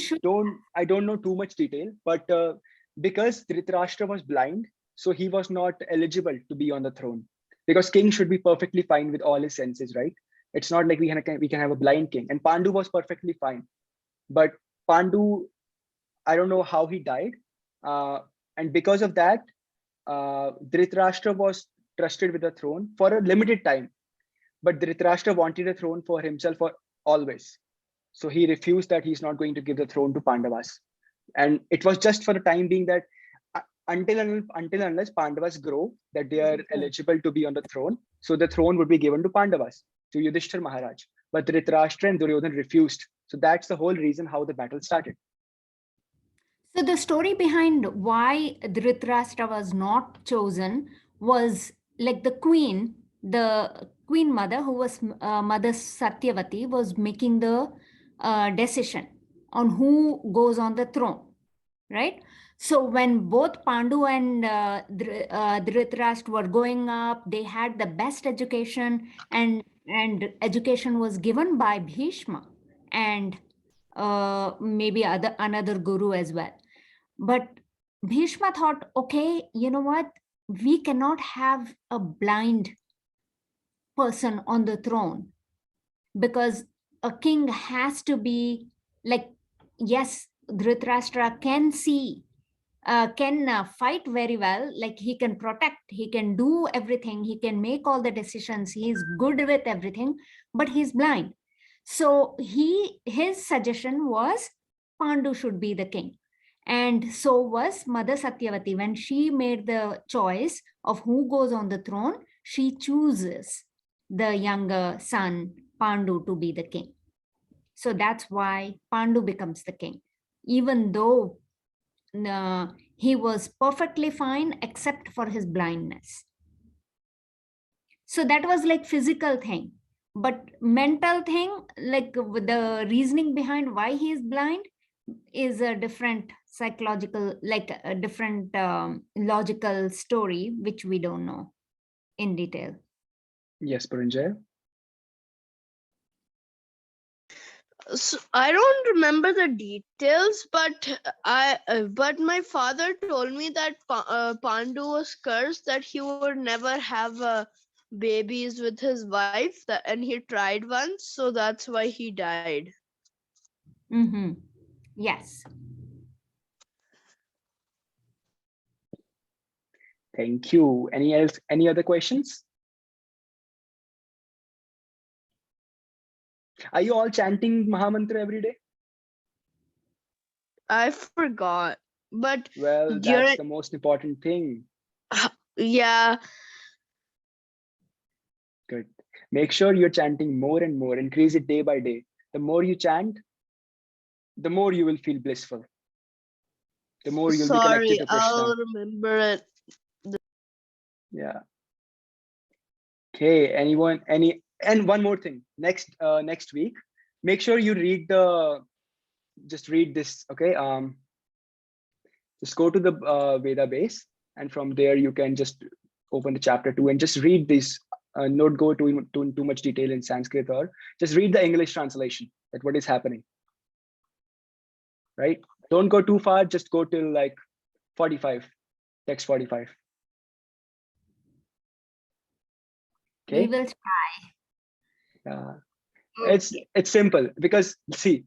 don't know too much detail, but because Dhritarashtra was blind, so he was not eligible to be on the throne, because king should be perfectly fine with all his senses, right? It's not like we can have a blind king, and Pandu was perfectly fine. But Pandu, I don't know how he died, and because of that, Dhritarashtra was trusted with the throne for a limited time. But Dhritarashtra wanted a throne for himself for always. So he refused that he's not going to give the throne to Pandavas. And it was just for the time being that until unless Pandavas grow, that they are eligible to be on the throne. So the throne would be given to Pandavas, to Yudhishthir Maharaj. But Dhritarashtra and Duryodhan refused. So that's the whole reason how the battle started. So the story behind why Dhritarashtra was not chosen was like the queen mother, who was Mother Satyavati, was making the decision on who goes on the throne, right? So when both Pandu and Dhritarashtra were going up, they had the best education, and education was given by Bhishma and maybe another guru as well. But Bhishma thought, okay, you know what? We cannot have a blind person on the throne, because a king has to be like, yes, Dhritarashtra can see, can fight very well, like he can protect, he can do everything, he can make all the decisions, he's good with everything, but he's blind. So his suggestion was Pandu should be the king. And so was Mother Satyavati. When she made the choice of who goes on the throne, she chooses the younger son, Pandu, to be the king. So that's why Pandu becomes the king, even though he was perfectly fine except for his blindness. So that was like physical thing. But mental thing, like the reasoning behind why he is blind, is a different psychological, like a different logical story, which we don't know in detail. Yes, Puranjay. So I don't remember the details, but my father told me that Pandu was cursed, that he would never have babies with his wife, and he tried once, so that's why he died. Yes. Thank you. Any other questions? Are you all chanting Mahamantra every day? I forgot, but Well, that's the most important thing. Yeah. Good. Make sure you're chanting more and more. Increase it day by day. The more you chant, the more you will feel blissful. The more you'll be connected to Krishna. I'll remember it. Yeah. Okay. And one more thing. Next week, make sure you just read this. Okay. Just go to the Veda base, and from there you can just open the chapter 2 and just read this. Not go too much detail in Sanskrit, or just read the English translation, that what is happening. Right? Don't go too far, just go till like 45, text 45. Okay. We will try. It's simple, because see,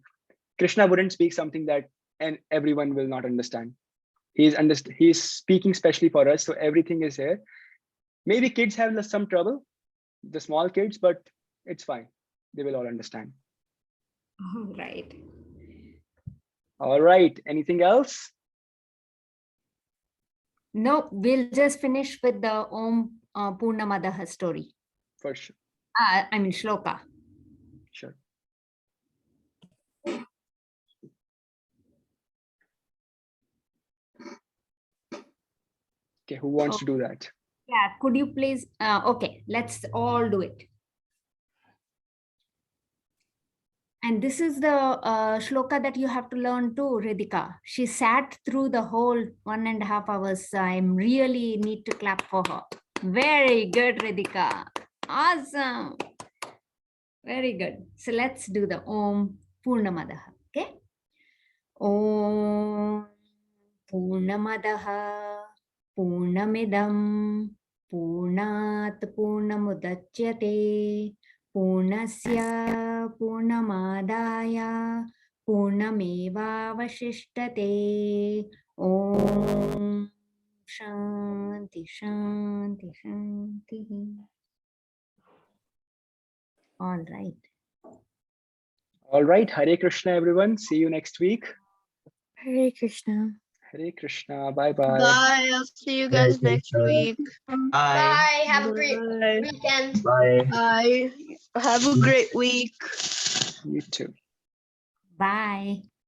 Krishna wouldn't speak something that and everyone will not understand. He's speaking specially for us, so everything is here. Maybe kids have some trouble, the small kids, but it's fine. They will all understand. All right. All right. Anything else? No, we'll just finish with the Om Purnamadaha story. For sure. I mean, shloka. Sure. Okay, who wants to do that? Yeah, could you please? Okay, let's all do it. And this is the shloka that you have to learn too, Radhika. She sat through the whole 1.5 hours. I really need to clap for her. Very good, Radhika. Awesome. Very good. So let's do the Om Purnamadaha. Okay. Om Purnamadaha Purnamidam Purnat Purnamudachyate Purnasya Purnamadaya Purnamevavashistate. Om Shanti Shanti Shanti. All right. All right. Hare Krishna, everyone. See you next week. Hare Krishna. Hare Krishna. Bye-bye. Bye. I'll see you guys next week. Bye. Bye. Have a great Bye. weekend. Bye. Bye. Have a great week. You too. Bye.